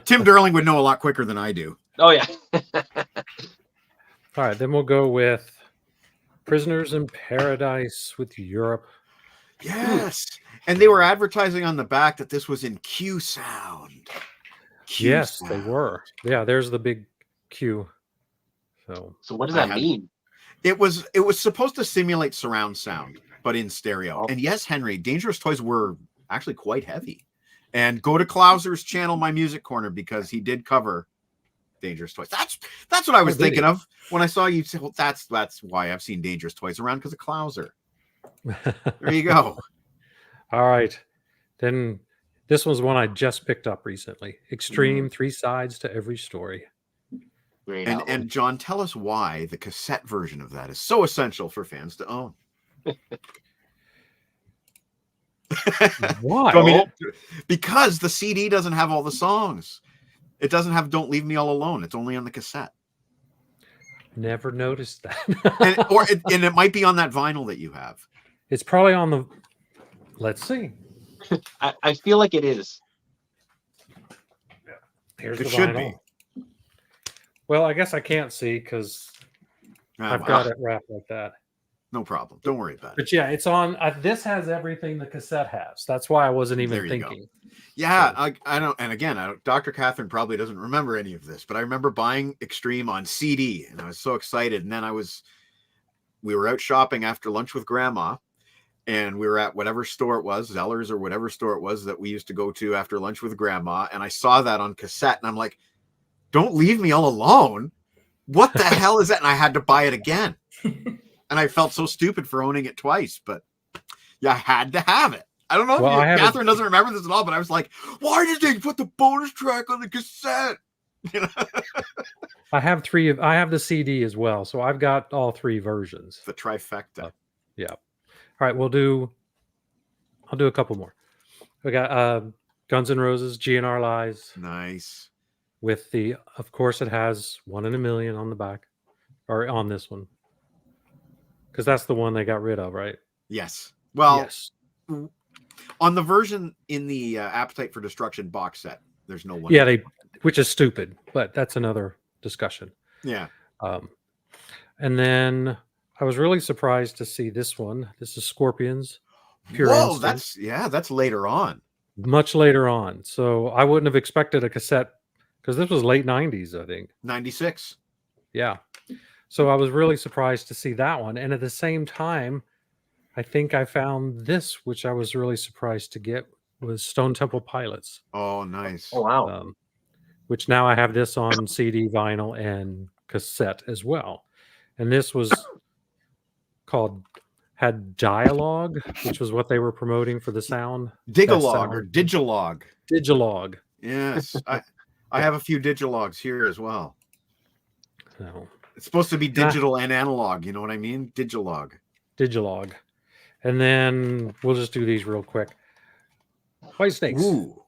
B: Tim Derling would know a lot quicker than I do.
A: Oh, yeah.
D: All right. Then we'll go with Prisoners in Paradise with Europe.
B: Yes. And they were advertising on the back that this was in Q sound.
D: Yes, they were. Yeah, there's the big Q.
A: So what does that mean?
B: It was supposed to simulate surround sound, but in stereo. And yes, Henry, Dangerous Toys were actually quite heavy. And go to Klauser's channel, My Music Corner, because he did cover Dangerous Toys. That's what I was thinking of when I saw you say, well, that's why I've seen Dangerous Toys around, because of Klauser. There you go.
D: All right. Then this was one I just picked up recently. Extreme, 3 sides to every story.
B: And John, tell us why the cassette version of that is so essential for fans to own.
D: Why?
B: Because the CD doesn't have all the songs. It doesn't have "Don't Leave Me All Alone." It's only on the cassette.
D: Never noticed that.
B: and it might be on that vinyl that you have.
D: It's probably on the. Let's see.
A: I feel like it is.
D: Here's the vinyl. Be. Well, I guess I can't see because I've got it wrapped like that.
B: No problem. Don't worry about it.
D: But yeah, it's on. This has everything the cassette has. That's why I wasn't even thinking.
B: Go. Yeah, so. I don't. And again, Dr. KATHRYN probably doesn't remember any of this, but I remember buying Extreme on CD, and I was so excited. And then we were out shopping after lunch with Grandma, and we were at whatever store it was, Zeller's or whatever store it was that we used to go to after lunch with Grandma, and I saw that on cassette, and I'm like, "Don't leave me all alone! What the hell is that?" And I had to buy it again. And I felt so stupid for owning it twice, but yeah, I had to have it. I don't know if KATHRYN doesn't remember this at all, but I was like, why did they put the bonus track on the cassette? You know?
D: I have the CD as well, so I've got all 3 versions.
B: The trifecta.
D: Yeah. All right, I'll do a couple more. We got Guns N' Roses, GNR Lies.
B: Nice.
D: with of course, it has 1 in a Million on the back, or on this one, because that's the one they got rid of, right?
B: Yes. Well,
D: Yes.
B: on the version in the Appetite for Destruction box set, there's no one.
D: Yeah, which is stupid, but that's another discussion.
B: Yeah.
D: And then I was really surprised to see this one. This is Scorpions. Pure
B: Whoa,
D: Instinct.
B: that's later on.
D: Much later on. So I wouldn't have expected a cassette, because this was late 90s, I think.
B: 96.
D: Yeah. So I was really surprised to see that one. And at the same time, I think I found this, which I was really surprised to get, was Stone Temple Pilots.
B: Oh, nice.
A: Oh wow.
D: Which now I have this on CD, vinyl, and cassette as well. And this was had Dialogue, which was what they were promoting for the sound.
B: Digalog or Digilog.
D: Digilog.
B: Yes. I have a few Digilogs here as well.
D: No.
B: It's supposed to be digital and analog. You know what I mean? Digilog.
D: And then we'll just do these real quick. White Snakes.
B: Ooh.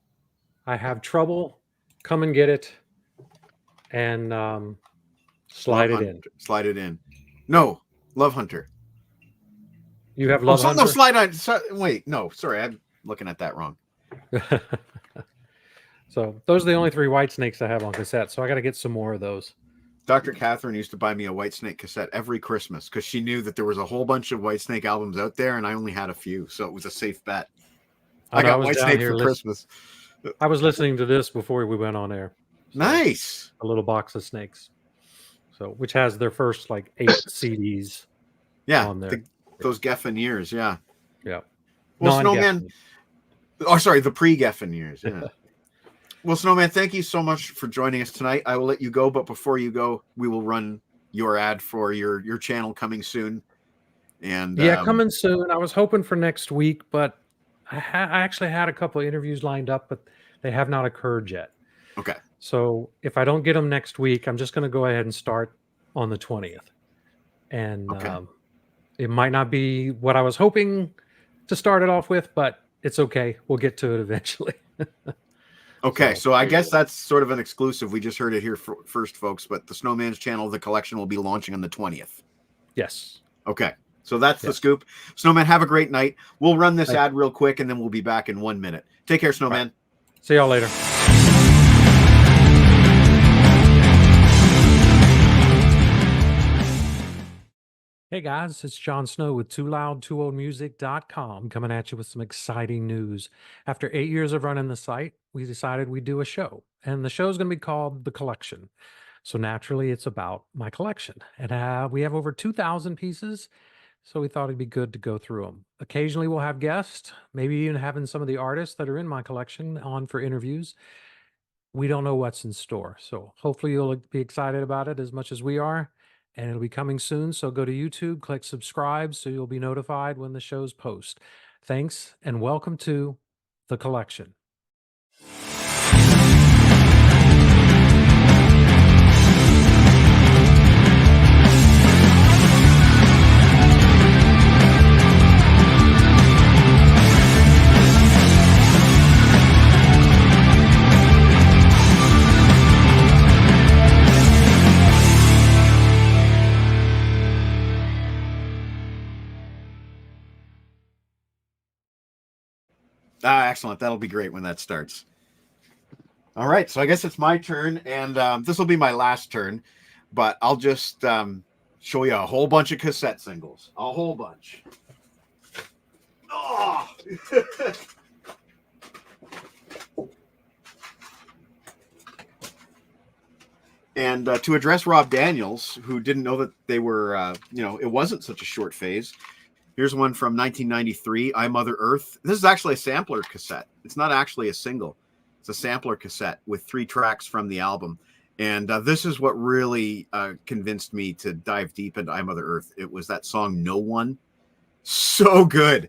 D: I have Trouble, Come and Get It, and Slide It In.
B: Slide It In. No, Love Hunter.
D: You have Love Hunter?
B: No, Slide On. Wait, no, sorry, I'm looking at that wrong.
D: So those are the only 3 White Snakes I have on cassette. So I got to get some more of those.
B: Dr. Catherine used to buy me a Whitesnake cassette every Christmas because she knew that there was a whole bunch of Whitesnake albums out there, and I only had a few, so it was a safe bet. I got Whitesnake for Christmas.
D: I was listening to this before we went on air. So
B: nice.
D: A little box of snakes. So, which has their first 8 CDs.
B: Yeah,
D: on there.
B: Those Geffen years. Yeah.
D: Yeah.
B: Well, Snowman. Oh, sorry, the pre-Geffen years. Yeah. Well, Snowman, thank you so much for joining us tonight. I will let you go, but before you go, we will run your ad for your channel coming soon. And
D: coming soon. I was hoping for next week, but I actually had a couple of interviews lined up, but they have not occurred yet.
B: Okay.
D: So if I don't get them next week, I'm just going to go ahead and start on the 20th. And it might not be what I was hoping to start it off with, but it's okay. We'll get to it eventually.
B: Okay, so I guess that's sort of an exclusive. We just heard it here first, folks, but the Snowman's channel, the collection, will be launching on the 20th.
D: Yes.
B: Okay, so that's the scoop. Snowman, have a great night. We'll run this ad real quick, and then we'll be back in 1 minute. Take care, Snowman.
D: Right. See y'all later. Hey guys, it's Jon Snow with TooLoud2OldMusic.com coming at you with some exciting news. After 8 years of running the site, we decided we'd do a show, and the show is going to be called The Collection. So naturally, it's about my collection, and we have over 2,000 pieces, so we thought it'd be good to go through them. Occasionally, we'll have guests, maybe even having some of the artists that are in my collection on for interviews. We don't know what's in store, so hopefully you'll be excited about it as much as we are. And it'll be coming soon. So go to YouTube, click subscribe so you'll be notified when the shows post. Thanks and welcome to The Collection.
B: Excellent. That'll be great when that starts. All right. So I guess it's my turn, and this will be my last turn, but I'll just show you a whole bunch of cassette singles. A whole bunch. Oh! And to address Rob Daniels, who didn't know that they were, it wasn't such a short phase. Here's one from 1993, I Mother Earth. This is actually a sampler cassette. It's not actually a single. It's a sampler cassette with 3 tracks from the album. And this is what really convinced me to dive deep into I Mother Earth. It was that song, No One. So good.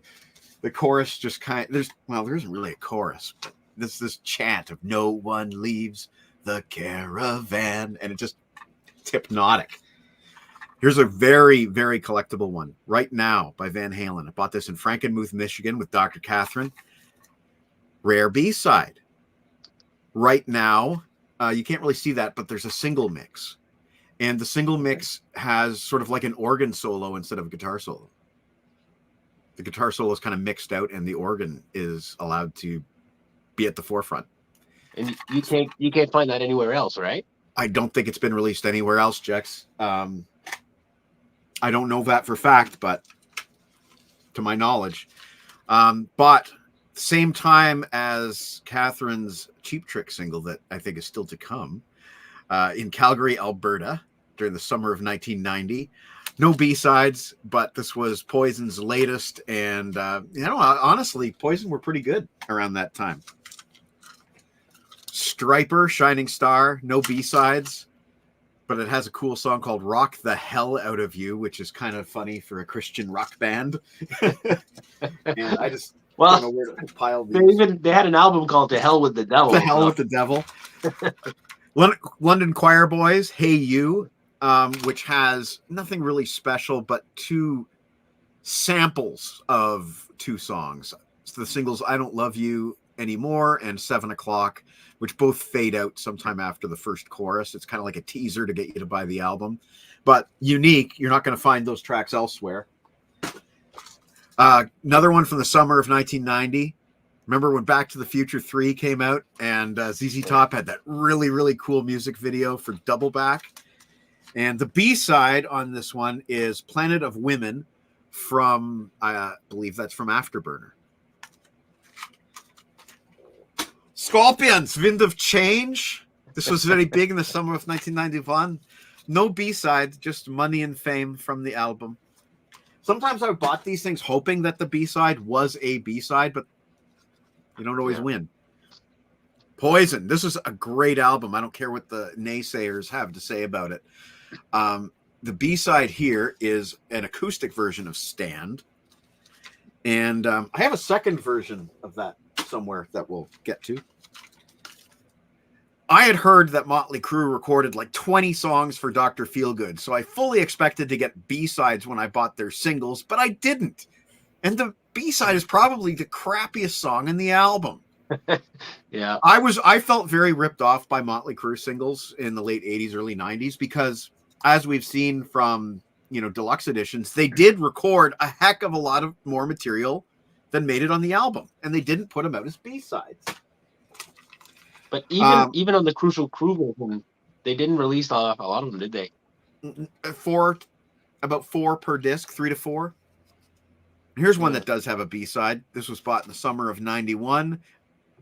B: The chorus just there isn't really a chorus, but this chant of no one leaves the caravan. And it's hypnotic. Here's a very, very collectible one. Right Now by Van Halen. I bought this in Frankenmuth, Michigan with Dr. KATHRYN. Rare B-side. Right Now You can't really see that, but there's a single mix. And the single mix has sort of like an organ solo instead of a guitar solo. The guitar solo is kind of mixed out, and the organ is allowed to be at the forefront.
A: And you can't find that anywhere else, right?
B: I don't think it's been released anywhere else, Jex. I don't know that for fact, but to my knowledge. But same time as KATHRYN's Cheap Trick single that I think is still to come, in Calgary, Alberta, during the summer of 1990. No B-sides, but this was Poison's latest. And, honestly, Poison were pretty good around that time. Striper, Shining Star, no B-sides, but it has a cool song called Rock the Hell Out of You, which is kind of funny for a Christian rock band. And I just don't know where to pile these.
A: They had an album called To Hell with the Devil.
B: To Hell with the Devil. London Choir Boys, Hey You, which has nothing really special, but 2 samples of 2 songs. So the singles I Don't Love You Anymore and 7 O'Clock, which both fade out sometime after the first chorus. It's kind of like a teaser to get you to buy the album, but unique. You're not going to find those tracks elsewhere. Another one from the summer of 1990. Remember when Back to the Future 3 came out, and ZZ Top had that really, really cool music video for Double Back. And the B-side on this one is Planet of Women from, I believe that's from Afterburner. Scorpions, Wind of Change. This was very big in the summer of 1991. No B-side, just money and fame from the album. Sometimes I bought these things hoping that the B-side was a B-side, but you don't always win. Poison. This is a great album. I don't care what the naysayers have to say about it. The B-side here is an acoustic version of Stand. And I have a second version of that somewhere that we'll get to. I had heard that Motley Crue recorded like 20 songs for Dr. Feelgood, so I fully expected to get B-sides when I bought their singles, but I didn't. And the B-side is probably the crappiest song in the album.
A: Yeah.
B: I felt very ripped off by Motley Crue singles in the late 80s, early 90s, because as we've seen from, deluxe editions, they did record a heck of a lot of more material than made it on the album, and they didn't put them out as B-sides.
A: But even on the Crucial Crew version, they didn't release a lot of them, did they?
B: About 4 per disc, 3 to 4. Here's one that does have a B-side. This was bought in the summer of 91,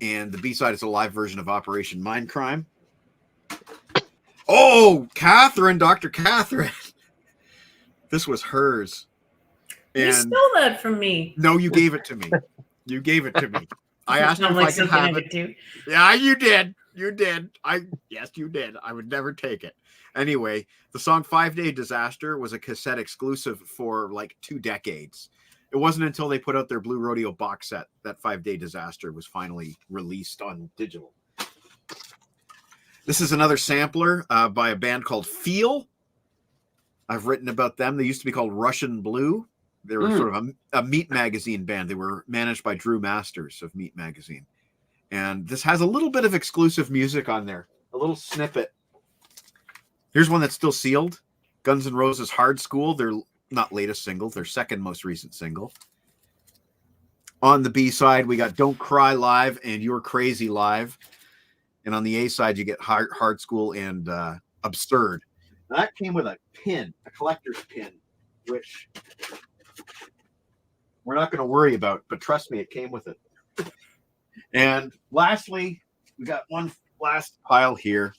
B: and the B-side is a live version of Operation Mindcrime. Oh, KATHRYN, Dr. KATHRYN. This was hers. And
C: you stole that from me.
B: No, you gave it to me. You gave it to me. I asked if I could have it.
C: Too.
B: Yeah, you did. You did. Yes, you did. I would never take it. Anyway, the song 5 Day Disaster was a cassette exclusive for like 2 decades. It wasn't until they put out their Blue Rodeo box set that 5 Day Disaster was finally released on digital. This is another sampler by a band called Feel. I've written about them. They used to be called Russian Blue. They were sort of a Meat Magazine band. They were managed by Drew Masters of Meat Magazine. And this has a little bit of exclusive music on there, a little snippet. Here's one that's still sealed. Guns N' Roses Hard School, their not latest single, their second most recent single. On the B side, we got Don't Cry Live and You're Crazy Live. And on the A side, you get Hard School and Absurd. Now, that came with a pin, a collector's pin, which we're not going to worry about, but trust me, it came with it. And lastly, we got one last pile here.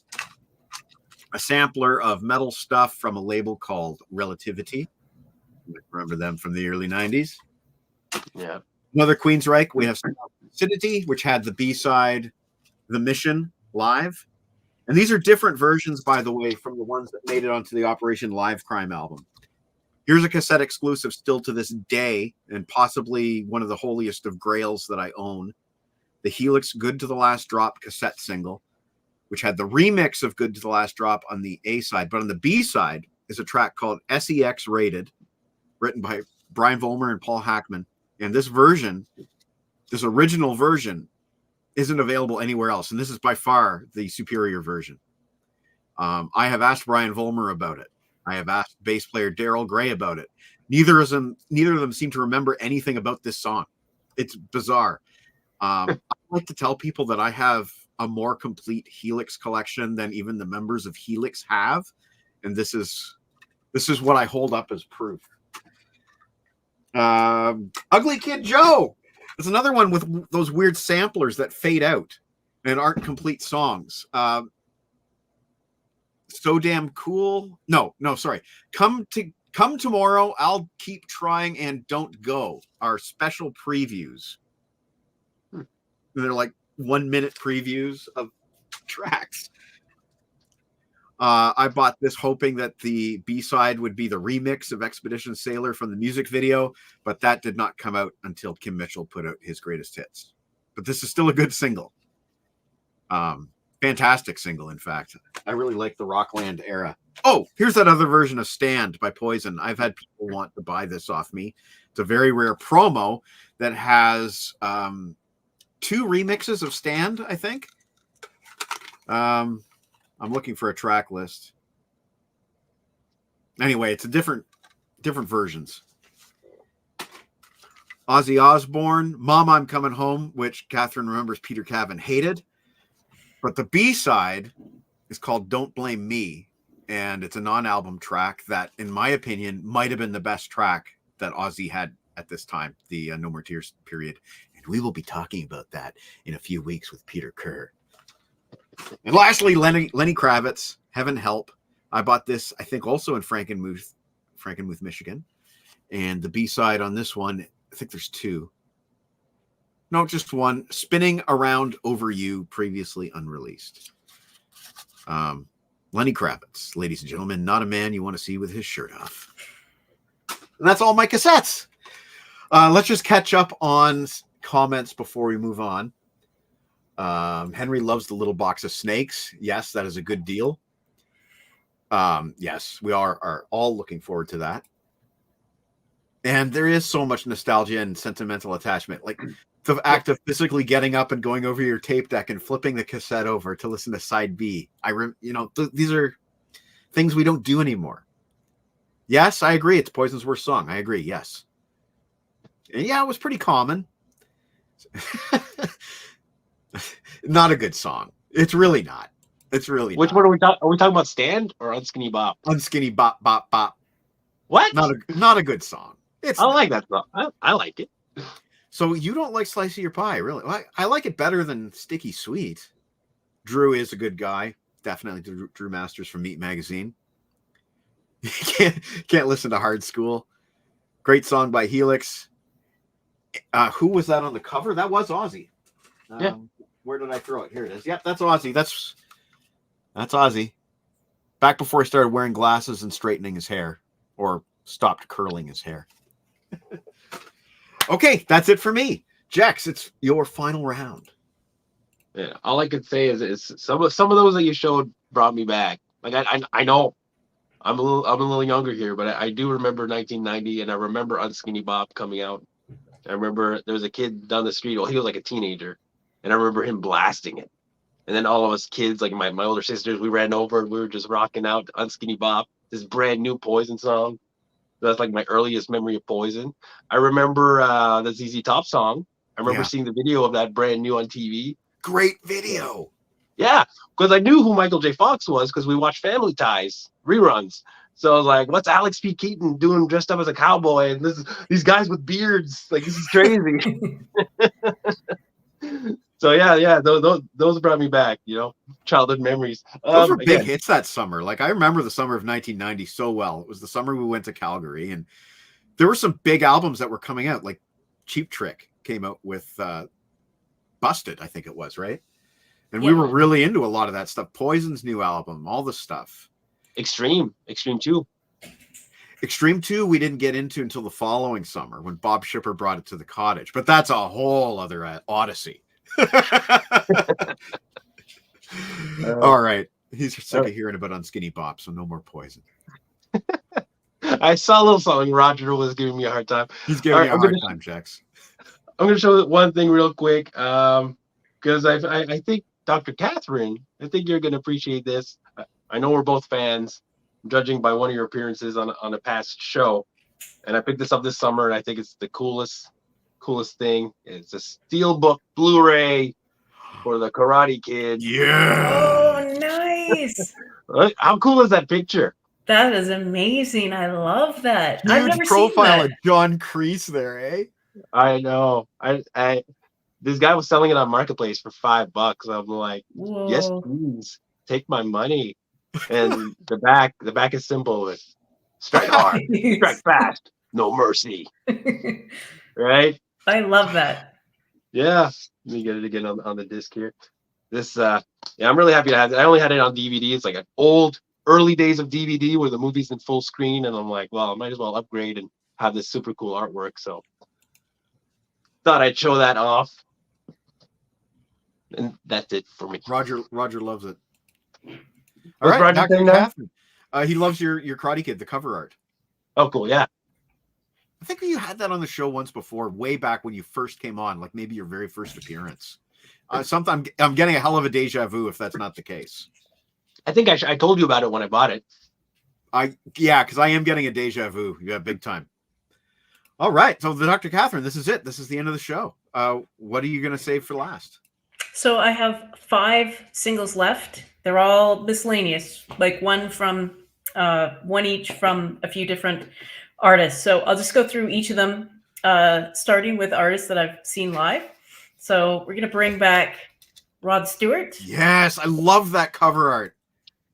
B: A sampler of metal stuff from a label called Relativity. Remember them from the early 90s?
A: Yeah.
B: Another Queensryche. We have Acidity, which had the B-side, The Mission, Live. And these are different versions, by the way, from the ones that made it onto the Operation Live Crime album. Here's a cassette exclusive still to this day, and possibly one of the holiest of grails that I own. The Helix Good to the Last Drop cassette single, which had the remix of Good to the Last Drop on the A side. But on the B side is a track called SEX Rated, written by Brian Vollmer and Paul Hackman. And this version, this original version, isn't available anywhere else, and this is by far the superior version. I have asked Brian Vollmer about it. I have asked bass player Daryl Gray about it. Neither of them seem to remember anything about this song. It's bizarre. I like to tell people that I have a more complete Helix collection than even the members of Helix have, and this is what I hold up as proof. Ugly Kid Joe. It's another one with those weird samplers that fade out and aren't complete songs. So Damn Cool. No, sorry. Come Tomorrow, I'll Keep Trying, and Don't Go are special previews. They're like 1 minute previews of tracks. I bought this hoping that the B-side would be the remix of Expedition Sailor from the music video, but that did not come out until Kim Mitchell put out his greatest hits. But this is still a good single. Fantastic single, in fact. I really like the Rockland era. Oh, here's that other version of Stand by Poison. I've had people want to buy this off me. It's a very rare promo that has 2 remixes of Stand, I think. I'm looking for a track list. Anyway, it's a different versions. Ozzy Osbourne, Mom, I'm Coming Home, which KATHRYN remembers Peter Cavan hated. But the B-side is called Don't Blame Me, and it's a non-album track that, in my opinion, might have been the best track that Ozzy had at this time, the No More Tears period. And we will be talking about that in a few weeks with Peter Kerr. And lastly, Lenny Kravitz, Heaven Help. I bought this, I think, also in Frankenmuth, Michigan. And the B-side on this one, I think there's 2. No, just one. Spinning Around Over You, previously unreleased. Lenny Kravitz, ladies and gentlemen, not a man you want to see with his shirt off. And that's all my cassettes. Let's just catch up on comments before we move on. Henry loves the little box of snakes. Yes, that is a good deal. Yes, we are all looking forward to that. And there is so much nostalgia and sentimental attachment. Like the act of physically getting up and going over your tape deck and flipping the cassette over to listen to side B. These are things we don't do anymore. Yes, I agree. It's Poison's worst song. I agree. Yes. And yeah, it was pretty common. Not a good song. It's really not. It's really
A: Which
B: not.
A: one are we talking? Are we talking about Stand or Unskinny Bop?
B: Unskinny Bop Bop Bop.
A: What?
B: Not a good song.
A: I like that song. I like it.
B: So you don't like Slice of Your Pie, really? I like it better than Sticky Sweet. Drew is a good guy. Definitely Drew Masters from Meat Magazine. Can't listen to Hard School. Great song by Helix. Who was that on the cover? That was Ozzy.
A: Yeah.
B: Where did I throw it? Here it is. Yep, that's Ozzy. That's Ozzy. Back before he started wearing glasses and straightening his hair, or stopped curling his hair. Okay, that's it for me. Jex, it's your final round.
A: Yeah, all I could say is some of those that you showed brought me back. Like I know I'm a little younger here, but I do remember 1990, and I remember Unskinny Bop coming out. I remember there was a kid down the street. Well, he was like a teenager, and I remember him blasting it. And then all of us kids, like my older sisters, we ran over and we were just rocking out Unskinny Bop, this brand new Poison song. That's like my earliest memory of Poison. I remember the ZZ Top song. I remember seeing the video of that brand new on TV.
B: Great video.
A: Yeah, because I knew who Michael J. Fox was because we watched Family Ties reruns. So I was like, what's Alex P. Keaton doing dressed up as a cowboy? And these guys with beards. Like, this is crazy. So yeah, those brought me back, childhood memories.
B: Those were big hits that summer. Like, I remember the summer of 1990 so well. It was the summer we went to Calgary, and there were some big albums that were coming out. Like Cheap Trick came out with Busted, I think it was, right? And we were really into a lot of that stuff. Poison's new album, all the stuff.
A: Extreme 2.
B: Extreme 2 we didn't get into until the following summer when Bob Shipper brought it to the cottage. But that's a whole other odyssey. All right. He's sick of hearing about Unskinny Bop, so no more Poison.
A: I saw a little song. Roger was giving me a hard time.
B: He's giving you a hard time, Jax.
A: I'm going to show one thing real quick. because I think Dr. Catherine, I think you're going to appreciate this. I know we're both fans, judging by one of your appearances on a past show, and I picked this up this summer, and I think it's the coolest thing. It's a Steelbook Blu-ray for the Karate Kid.
B: Yeah.
C: Oh, nice.
A: How cool is that picture?
C: That is amazing. I love that. I've
B: Huge
C: never
B: profile
C: seen
B: of John Kreese there, eh?
A: I know. I this guy was selling it on Marketplace for $5. I'm like,
C: that.
A: yes,
C: Whoa.
A: please take my money. And the back is simple with strike hard, strike fast, no mercy. Right?
C: I love that.
A: Yeah. Let me get it again on the disc here. This yeah, I'm really happy to have it. I only had it on DVD. It's like an early days of DVD where the movie's in full screen, and I'm like, well, I might as well upgrade and have this super cool artwork. So thought I'd show that off. And that's it for me.
B: Roger loves it. All
A: What's
B: right,
A: Roger
B: Dr.
A: saying now?
B: Catherine. He loves your Karate Kid, the cover art.
A: Oh, cool. Yeah.
B: I think you had that on the show once before, way back when you first came on, like maybe your very first appearance. Sometimes I'm getting a hell of a deja vu if that's not the case.
A: I think I told you about it when I bought it.
B: Yeah, because I am getting a deja vu. Yeah, big time. All right, so the Dr. Catherine, this is it. This is the end of the show. What are you going to save for last?
C: So I have 5 singles left. They're all miscellaneous, like one each from a few different artists. So I'll just go through each of them, starting with artists that I've seen live. So we're going to bring back Rod Stewart.
B: Yes, I love that cover art.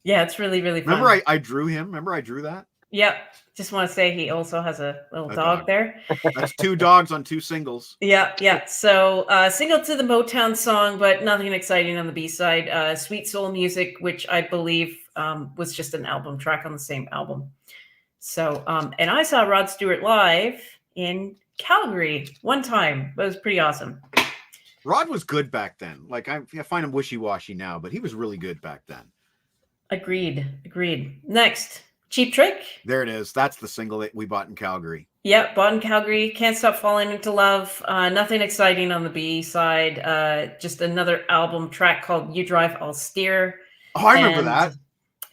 C: Yeah, it's really, really fun.
B: Remember I drew him? Remember I drew that?
C: Yep. Just want to say he also has a little dog there.
B: That's 2 dogs on 2 singles.
C: Yeah. So single to the Motown song, but nothing exciting on the B-side. Sweet Soul Music, which I believe was just an album track on the same album. So, and I saw Rod Stewart live in Calgary one time. It was pretty awesome.
B: Rod was good back then. Like I find him wishy-washy now, but he was really good back then.
C: Agreed. Next, Cheap Trick.
B: There it is. That's the single that we bought in Calgary.
C: Yep, bought in Calgary. Can't Stop Falling Into Love. Nothing exciting on the B side. Just another album track called You Drive, I'll Steer.
B: Oh, I remember that.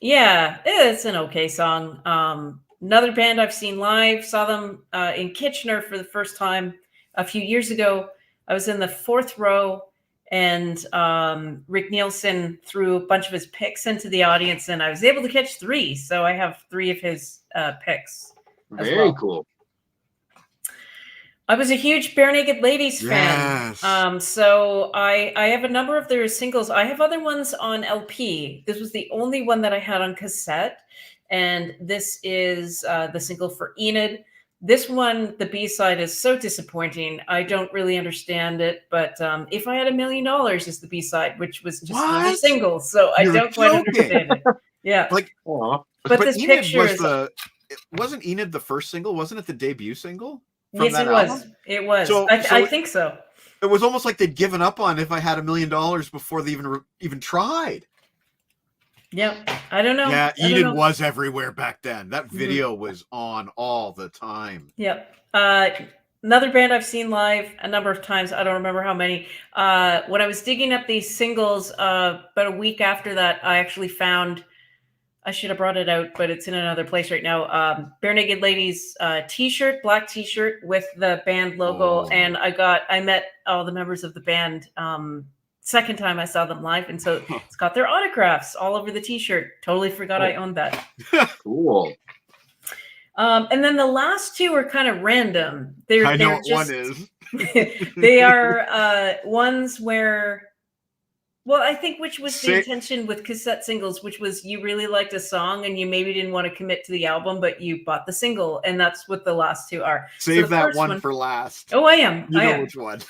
C: Yeah, it's an okay song. Another band I've seen live. Saw them in Kitchener for the first time a few years ago. I was in the 4th row, and Rick Nielsen threw a bunch of his picks into the audience, and I was able to catch 3. So I have 3 of his picks.
A: Very cool.
C: I was a huge Bare Naked Ladies fan.
B: Yes.
C: So I have a number of their singles. I have other ones on LP. This was the only one that I had on cassette. And this is the single for Enid. This one, the B-side, is so disappointing. I don't really understand it, but If I Had $1 Million is the B-side, which was just another single. So I don't quite understand it. Yeah.
B: Like,
A: Aww.
C: but this
B: Enid
C: picture is...
B: wasn't Enid the first single? Wasn't it the debut single?
C: Yes, it was. It was.
B: So
C: I think so.
B: It was almost like they'd given up on If I Had $1 Million before they even tried.
C: Yep. I don't know.
B: Yeah, Enid was everywhere back then. That video was on all the time.
C: Yep. Another band I've seen live a number of times. I don't remember how many. When I was digging up these singles, about a week after that, I actually found, I should have brought it out, but it's in another place right now. Bare Naked Ladies t-shirt, black t-shirt with the band logo.
B: Oh.
C: And I met all the members of the band second time I saw them live. And so it's got their autographs all over the t-shirt. Totally forgot I owned that.
A: Cool.
C: And then the last 2 are kind of random.
B: I know
C: they're
B: what
C: just,
B: one is.
C: they are ones where, well, I think which was the
B: Sick.
C: intention with cassette singles, which was you really liked a song and you maybe didn't want to commit to the album, but you bought the single. And that's what the last 2 are.
B: Save
C: so
B: that one for last.
C: Oh, I am.
B: You
C: I
B: know
C: am.
B: which one.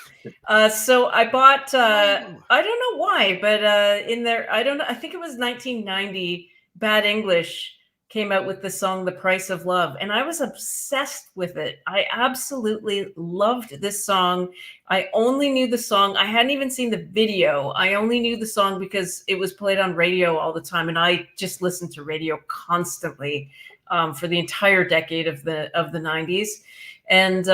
C: So I bought, I don't know why, but in there, I don't know. I think it was 1990, Bad English came out with the song The Price of Love, and I was obsessed with it. I absolutely loved this song. I only knew the song. I hadn't even seen the video. I only knew the song because it was played on radio all the time, and I just listened to radio constantly for the entire decade of the 90s. And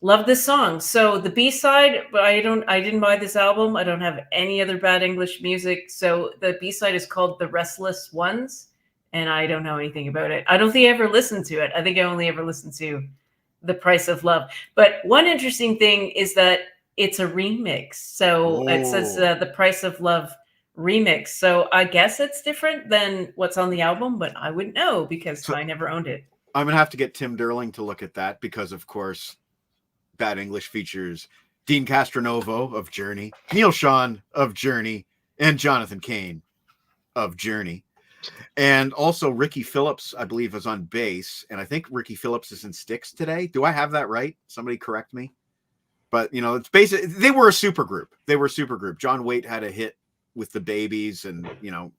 C: Love this song. So the B-side, but I didn't buy this album. I don't have any other bad English music. So the B-side is called The Restless Ones, and I don't know anything about it. I don't think I ever listened to it. I think I only ever listened to The Price of Love. But one interesting thing is that it's a remix. So it says The Price of Love remix. So I guess it's different than what's on the album, but I wouldn't know because I never owned it.
B: I'm going to have to get Tim Derling to look at that because, of course, Bad English features Dean Castronovo of Journey, Neil Schon of Journey, and Jonathan Cain of Journey. And also Ricky Phillips, I believe, is on bass. And I think Ricky Phillips is in Styx today. Do I have that right? Somebody correct me. But, you know, it's basically, they were a super group. John Waite had a hit with the Babies, and, you know,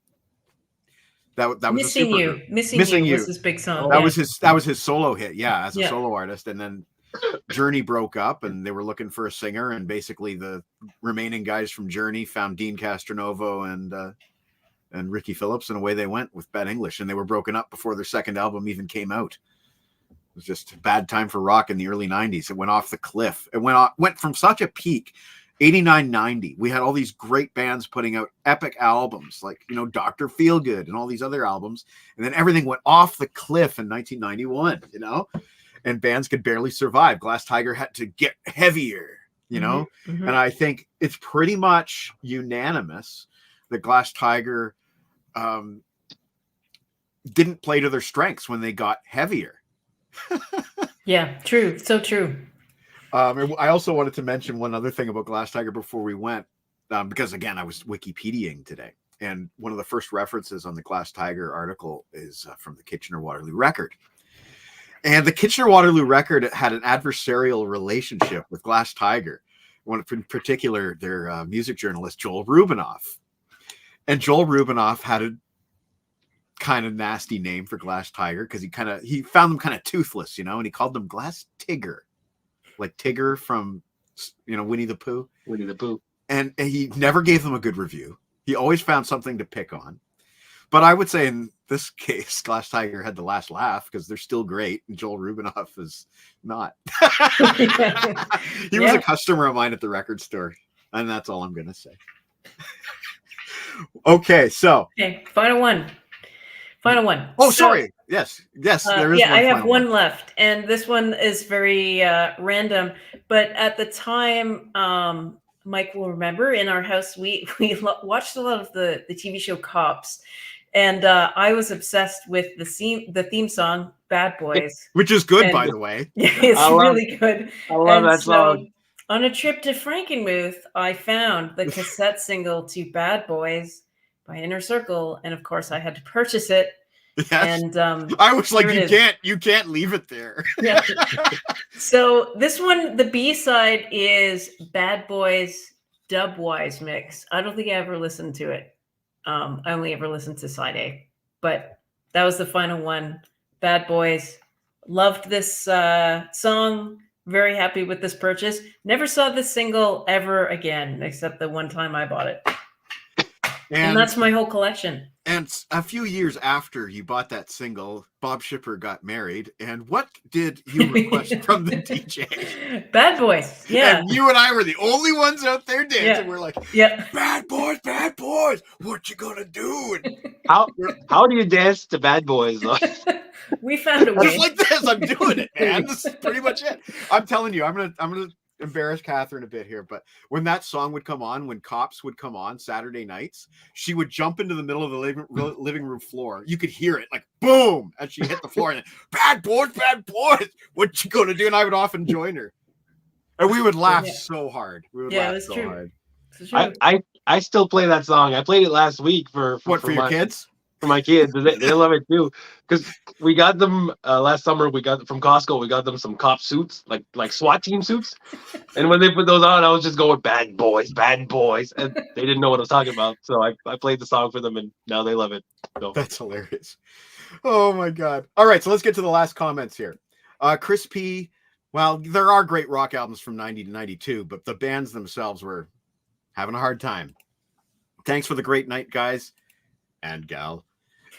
B: that was
C: Missing
B: a super
C: You.
B: group.
C: Missing You was his big song.
B: That was his solo hit, as a solo artist. And then Journey broke up and they were looking for a singer, and basically the remaining guys from Journey found Dean Castronovo and Ricky Phillips, and away they went with Bad English, and they were broken up before their second album even came out. It was just a bad time for rock in the early 90s. It went off the cliff. It went from such a peak, 89, 90. We had all these great bands putting out epic albums like, you know, Dr. Feelgood and all these other albums, and then everything went off the cliff in 1991, you know? And bands could barely survive. Glass Tiger had to get heavier, you know?
C: Mm-hmm.
B: And I think it's pretty much unanimous that Glass Tiger didn't play to their strengths when they got heavier.
C: Yeah, true. So true.
B: I also wanted to mention one other thing about Glass Tiger before we went, because, again, I was Wikipediaing today. And one of the first references on the Glass Tiger article is from the Kitchener-Waterloo Record. And the Kitchener-Waterloo Record had an adversarial relationship with Glass Tiger, one in particular, their music journalist, Joel Rubinoff. And Joel Rubinoff had a kind of nasty name for Glass Tiger because he found them kind of toothless, you know, and he called them Glass Tigger, like Tigger from, you know, Winnie the Pooh.
A: Winnie the Pooh.
B: And he never gave them a good review. He always found something to pick on. But I would say in this case, Glass Tiger had the last laugh because they're still great, and Joel Rubinoff is not. He was a customer of mine at the record store, and that's all I'm going to say. Okay,
C: final one.
B: Oh, sorry. Yes, there is.
C: I have one left, and this one is very random. But at the time, Mike will remember, in our house we watched a lot of the TV show Cops, and I was obsessed with the theme song "Bad Boys,"
B: which is good, by the way.
C: Yeah, it's really good.
A: I love that song.
C: On a trip to Frankenmuth, I found the cassette single to "Bad Boys" by Inner Circle, and of course, I had to purchase it.
B: Yes.
C: And
B: I was like, you can't leave it there.
C: Yeah. So this one, the B-side is Bad Boys Dubwise mix. I don't think I ever listened to it. I only ever listened to side A, but that was the final one. Bad Boys. Loved this song. Very happy with this purchase. Never saw this single ever again, except the one time I bought it. And that's my whole collection.
B: And a few years after you bought that single, Bob Shipper got married. And what did you request from the DJ?
C: Bad Boys. Yeah.
B: And you and I were the only ones out there dancing.
C: Yeah.
B: We're like,
C: yeah.
B: Bad Boys, what you gonna do?
A: How do you dance to Bad Boys?
C: We found a way.
B: Just like this, I'm doing it, man. This is pretty much it. I'm telling you, I'm gonna embarrass KATHRYN a bit here, but when that song would come on, when Cops would come on Saturday nights, she would jump into the middle of the living room floor. You could hear it like boom, and she hit the floor, and then, Bad Boys, what you gonna do? And I would often join her, and we would laugh so hard. We would laugh so hard.
A: I still play that song. I played it last week for
B: your kids.
A: For my kids, they love it too. Because we got them last summer. We got from Costco. We got them some cop suits, like SWAT team suits. And when they put those on, I was just going Bad Boys, and they didn't know what I was talking about. So I played the song for them, and now they love it. So.
B: That's hilarious. Oh my god! All right, so let's get to the last comments here. Chris P. Well, there are great rock albums from 90 to 92, but the bands themselves were having a hard time. Thanks for the great night, guys and gal.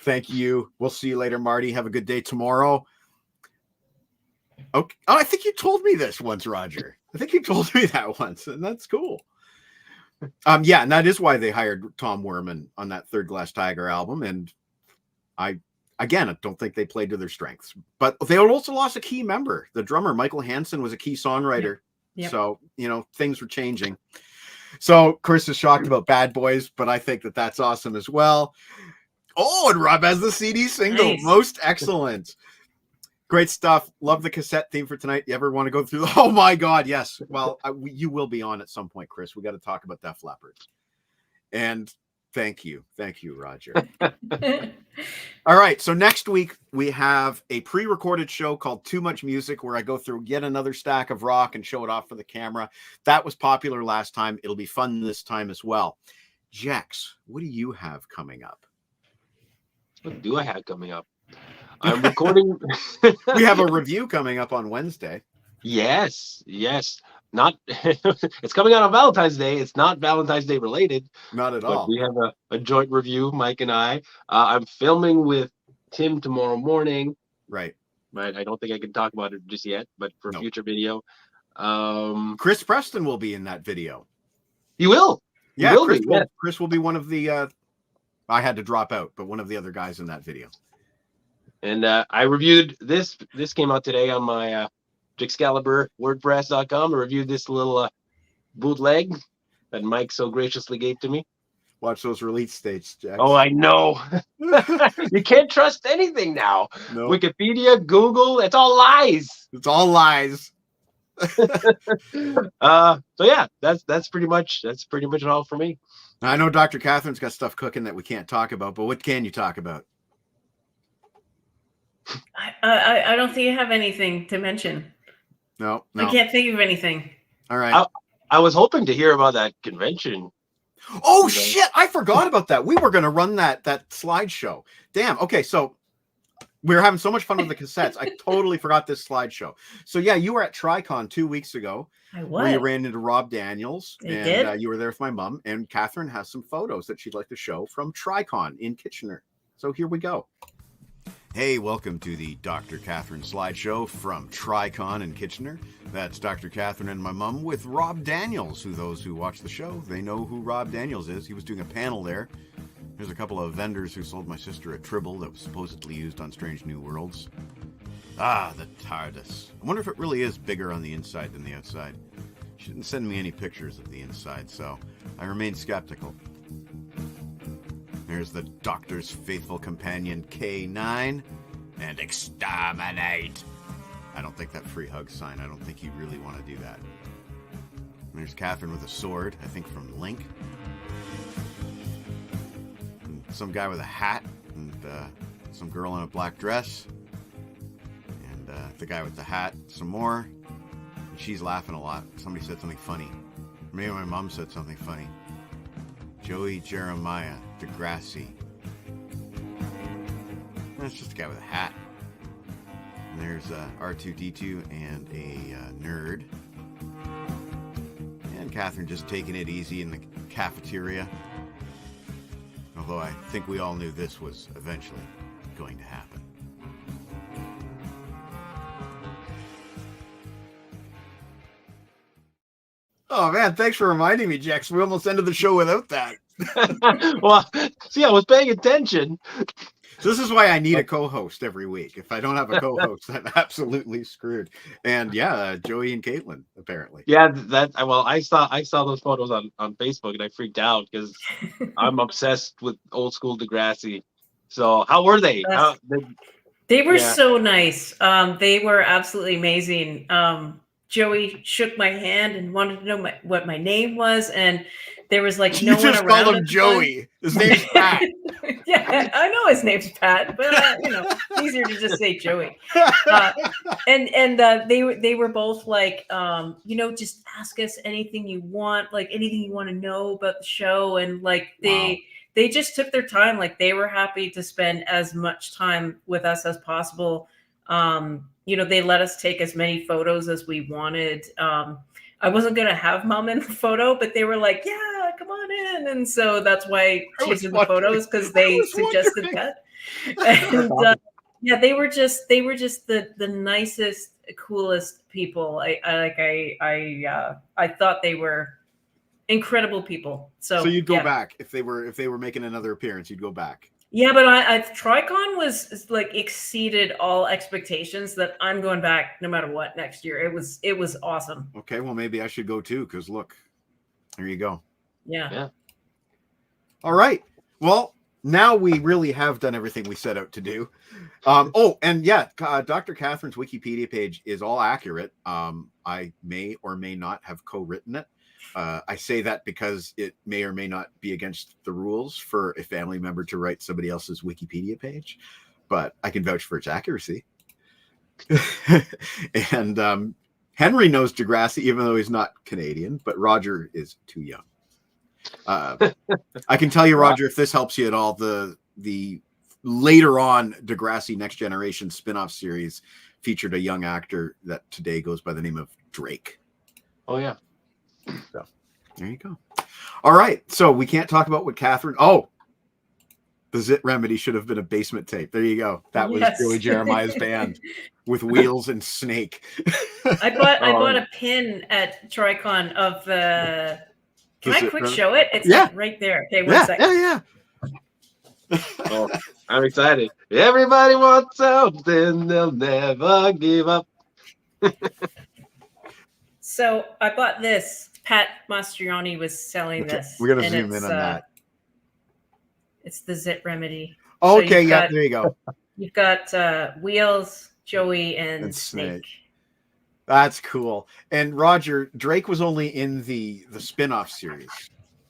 B: Thank you. We'll see you later, Marty. Have a good day tomorrow. Okay. Oh, I think you told me this once, Roger. I think you told me that once, and that's cool. Yeah, and that is why they hired Tom Werman on that Third Glass Tiger album. And I don't think they played to their strengths. But they also lost a key member. The drummer, Michael Hansen, was a key songwriter.
C: Yep.
B: So, things were changing. So Chris is shocked about Bad Boys, but I think that that's awesome as well. Oh, and Rob has the CD single.
C: Nice.
B: Most excellent. Great stuff. Love the cassette theme for tonight. You ever want to go through? Oh my God, yes. Well, you will be on at some point, Chris. We got to talk about Def Leppard. And thank you, Roger. All right. So next week we have a pre-recorded show called Too Much Music, where I go through yet another stack of rock and show it off for the camera. That was popular last time. It'll be fun this time as well. Jex, what do you have coming up?
A: What do I have coming up? I'm recording.
B: We have a review coming up on Wednesday.
A: Yes. Not. It's coming out on Valentine's Day. It's not Valentine's Day related.
B: Not at
A: But
B: all.
A: we have a joint review, Mike and I. I'm filming with Tim tomorrow morning.
B: Right.
A: But I don't think I can talk about it just yet. But for future video,
B: Chris Preston will be in that video.
A: He will.
B: Yeah,
A: will
B: Chris,
A: be,
B: will, Chris will be one of the. I had to drop out, but one of the other guys in that video.
A: And I reviewed this. This came out today on my Jixcalibur WordPress.com. I reviewed this little bootleg that Mike so graciously gave to me.
B: Watch those release dates, Jack.
A: Oh, I know. You can't trust anything now.
B: No.
A: Wikipedia, Google, it's all lies.
B: It's all lies.
A: So yeah, that's pretty much it all for me.
B: I know Dr. Catherine's got stuff cooking that we can't talk about, but what can you talk about?
C: I don't think I have anything to mention.
B: No.
C: I can't think of anything.
B: All right.
A: I was hoping to hear about that convention.
B: Oh shit! I forgot about that. We were going to run that slideshow. Damn. Okay, so we were having so much fun with the cassettes. I totally forgot this slideshow. So yeah, you were at TriCon 2 weeks ago.
C: I
B: Where you
C: was.
B: ran into Rob Daniels,
C: I
B: and
C: did.
B: You were there with my mom. And Catherine has some photos that she'd like to show from TriCon in Kitchener. So here we go. Hey, welcome to the Dr. Catherine slideshow from TriCon in Kitchener. That's Dr. Catherine and my mom with Rob Daniels, who those who watch the show, they know who Rob Daniels is. He was doing a panel there. There's a couple of vendors who sold my sister a tribble that was supposedly used on Strange New Worlds. Ah, the TARDIS. I wonder if it really is bigger on the inside than the outside. She didn't send me any pictures of the inside, so I remain skeptical. There's the Doctor's faithful companion K9 and Exterminate. I don't think that free hug sign, I don't think you really want to do that. And there's Catherine with a sword, I think from Link. And some guy with a hat, and some girl in a black dress. And the guy with the hat, some more. And she's laughing a lot. Somebody said something funny. Maybe my mom said something funny. Joey Jeremiah Degrassi. That's just a guy with a hat. And there's R2D2 and a nerd. And Catherine just taking it easy in the cafeteria. Although I think we all knew this was eventually going to happen. Oh man, thanks for reminding me, Jax. We almost ended the show without that.
A: Well, see, I was paying attention.
B: This is why I need a co-host every week. If I don't have a co-host, I'm absolutely screwed. And yeah, Joey and Caitlin, apparently.
A: Yeah, I saw those photos on Facebook and I freaked out because I'm obsessed with old school Degrassi. So how were they?
C: They were so nice. They were absolutely amazing. Joey shook my hand and wanted to know what my name was, and there was like no one around. You just called him
B: Joey. His name's Pat.
C: Yeah, I know his name's Pat, but easier to just say Joey. And they were both like, just ask us anything you want, like anything you want to know about the show, and like they just took their time. Like they were happy to spend as much time with us as possible. They let us take as many photos as we wanted. I wasn't going to have mom in the photo, but they were like, yeah, come on in. And so that's why she's in the photos, because they suggested that. And they were just the nicest coolest people. I thought they were incredible people. So
B: you'd go
C: yeah.
B: back if they were making another appearance. You'd go back.
C: Yeah, but TriCon was like exceeded all expectations that I'm going back no matter what next year. It was awesome.
B: Okay, well maybe I should go too, because look, there you go.
C: Yeah.
B: All right. Well, now we really have done everything we set out to do. And yeah, Dr. Catheryn's Wikipedia page is all accurate. I may or may not have co-written it. I say that because it may or may not be against the rules for a family member to write somebody else's Wikipedia page, but I can vouch for its accuracy. And Henry knows Degrassi, even though he's not Canadian, but Roger is too young. I can tell you, Roger, if this helps you at all, the later on Degrassi Next Generation spin-off series featured a young actor that today goes by the name of Drake.
A: Oh yeah.
B: So there you go. All right. So we can't talk about what KATHRYN. Oh, the Zit Remedy should have been a basement tape. There you go. That was Joey Jeremiah's band with Wheels and Snake.
C: I bought a pin at TriCon of the. Can I quick show it? It's like right there. Okay, one second.
B: Yeah.
A: Oh, I'm excited. Everybody wants something, they'll never give up.
C: So I bought this. Pat Mastriani was selling this.
B: We're gonna zoom in on that.
C: It's the Zit Remedy.
B: Okay, so there you go.
C: You've got Wheels, Joey, and Snake.
B: That's cool. And Roger, Drake was only in the spin-off series.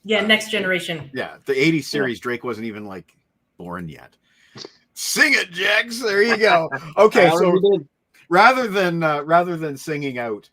C: Yeah, Next Generation.
B: Yeah, the 80s series, Drake wasn't even like born yet. Sing it, Jax. There you go. Okay, so rather than singing out,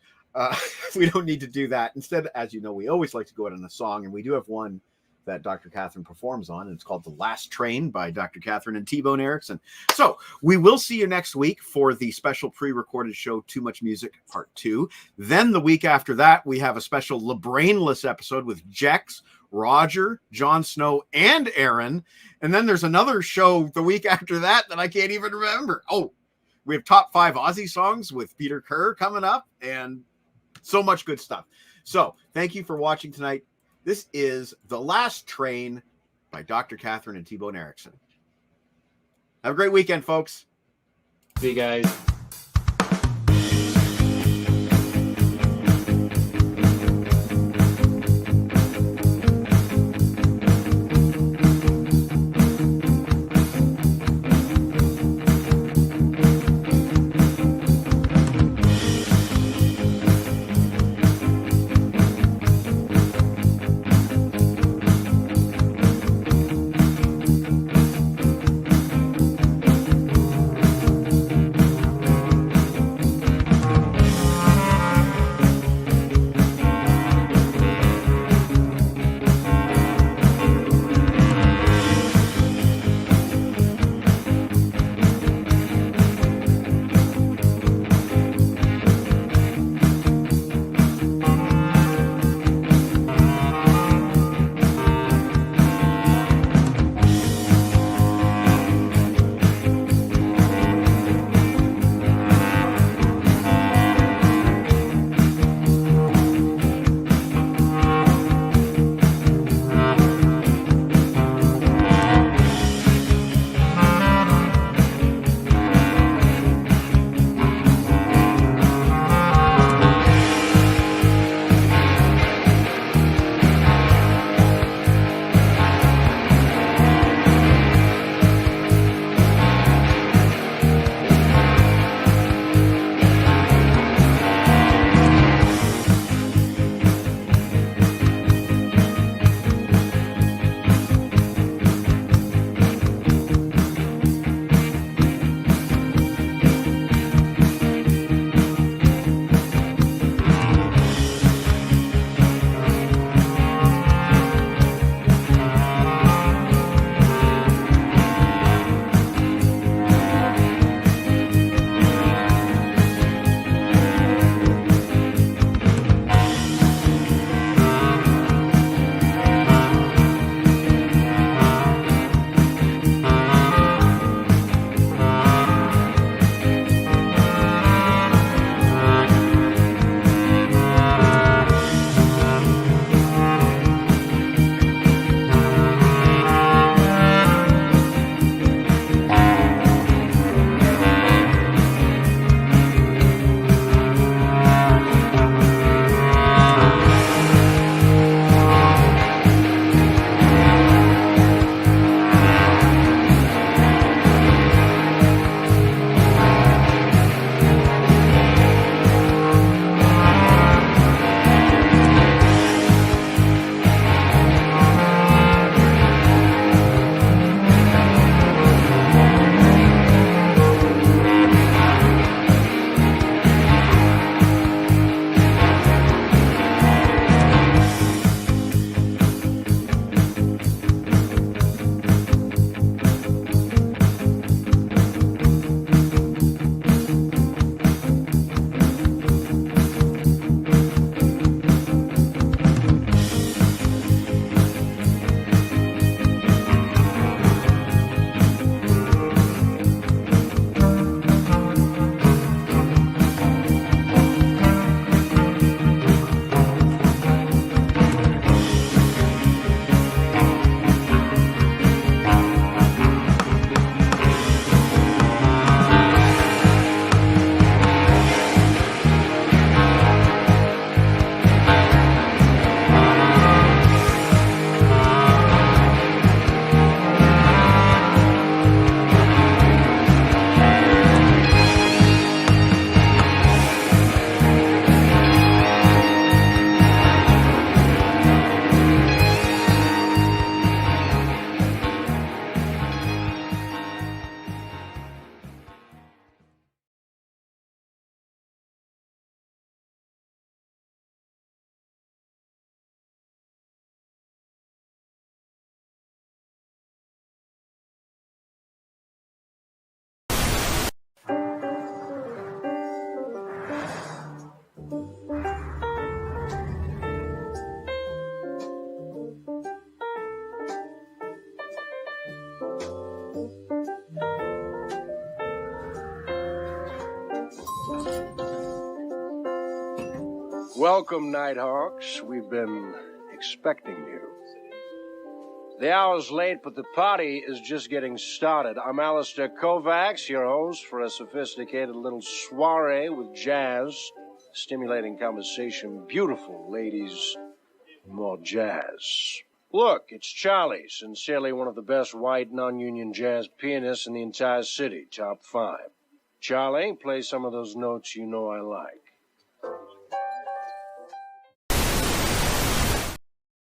B: we don't need to do that. Instead, as you know, we always like to go out on a song, and we do have one that Dr. KATHRYN performs on, and it's called The Last Train by Dr. KATHRYN and T-Bone Erickson. So we will see you next week for the special pre-recorded show, Too Much Music Part 2. Then the week after that, we have a special LeBrainless episode with Jex, Roger, Jon Snow, and Aaron. And then there's another show the week after that I can't even remember. Oh, we have top 5 Aussie songs with Peter Kerr coming up, and so much good stuff. So thank you for watching tonight. This is The Last Train by Dr. KATHRYN and T-Bone Erickson. Have a great weekend, folks.
A: See you guys.
E: Welcome, Nighthawks. We've been expecting you. The hour's late, but the party is just getting started. I'm Alistair Kovacs, your host for a sophisticated little soiree with jazz, stimulating conversation, beautiful ladies, more jazz. Look, it's Charlie, sincerely one of the best white non-union jazz pianists in the entire city, top 5. Charlie, play some of those notes you know I like.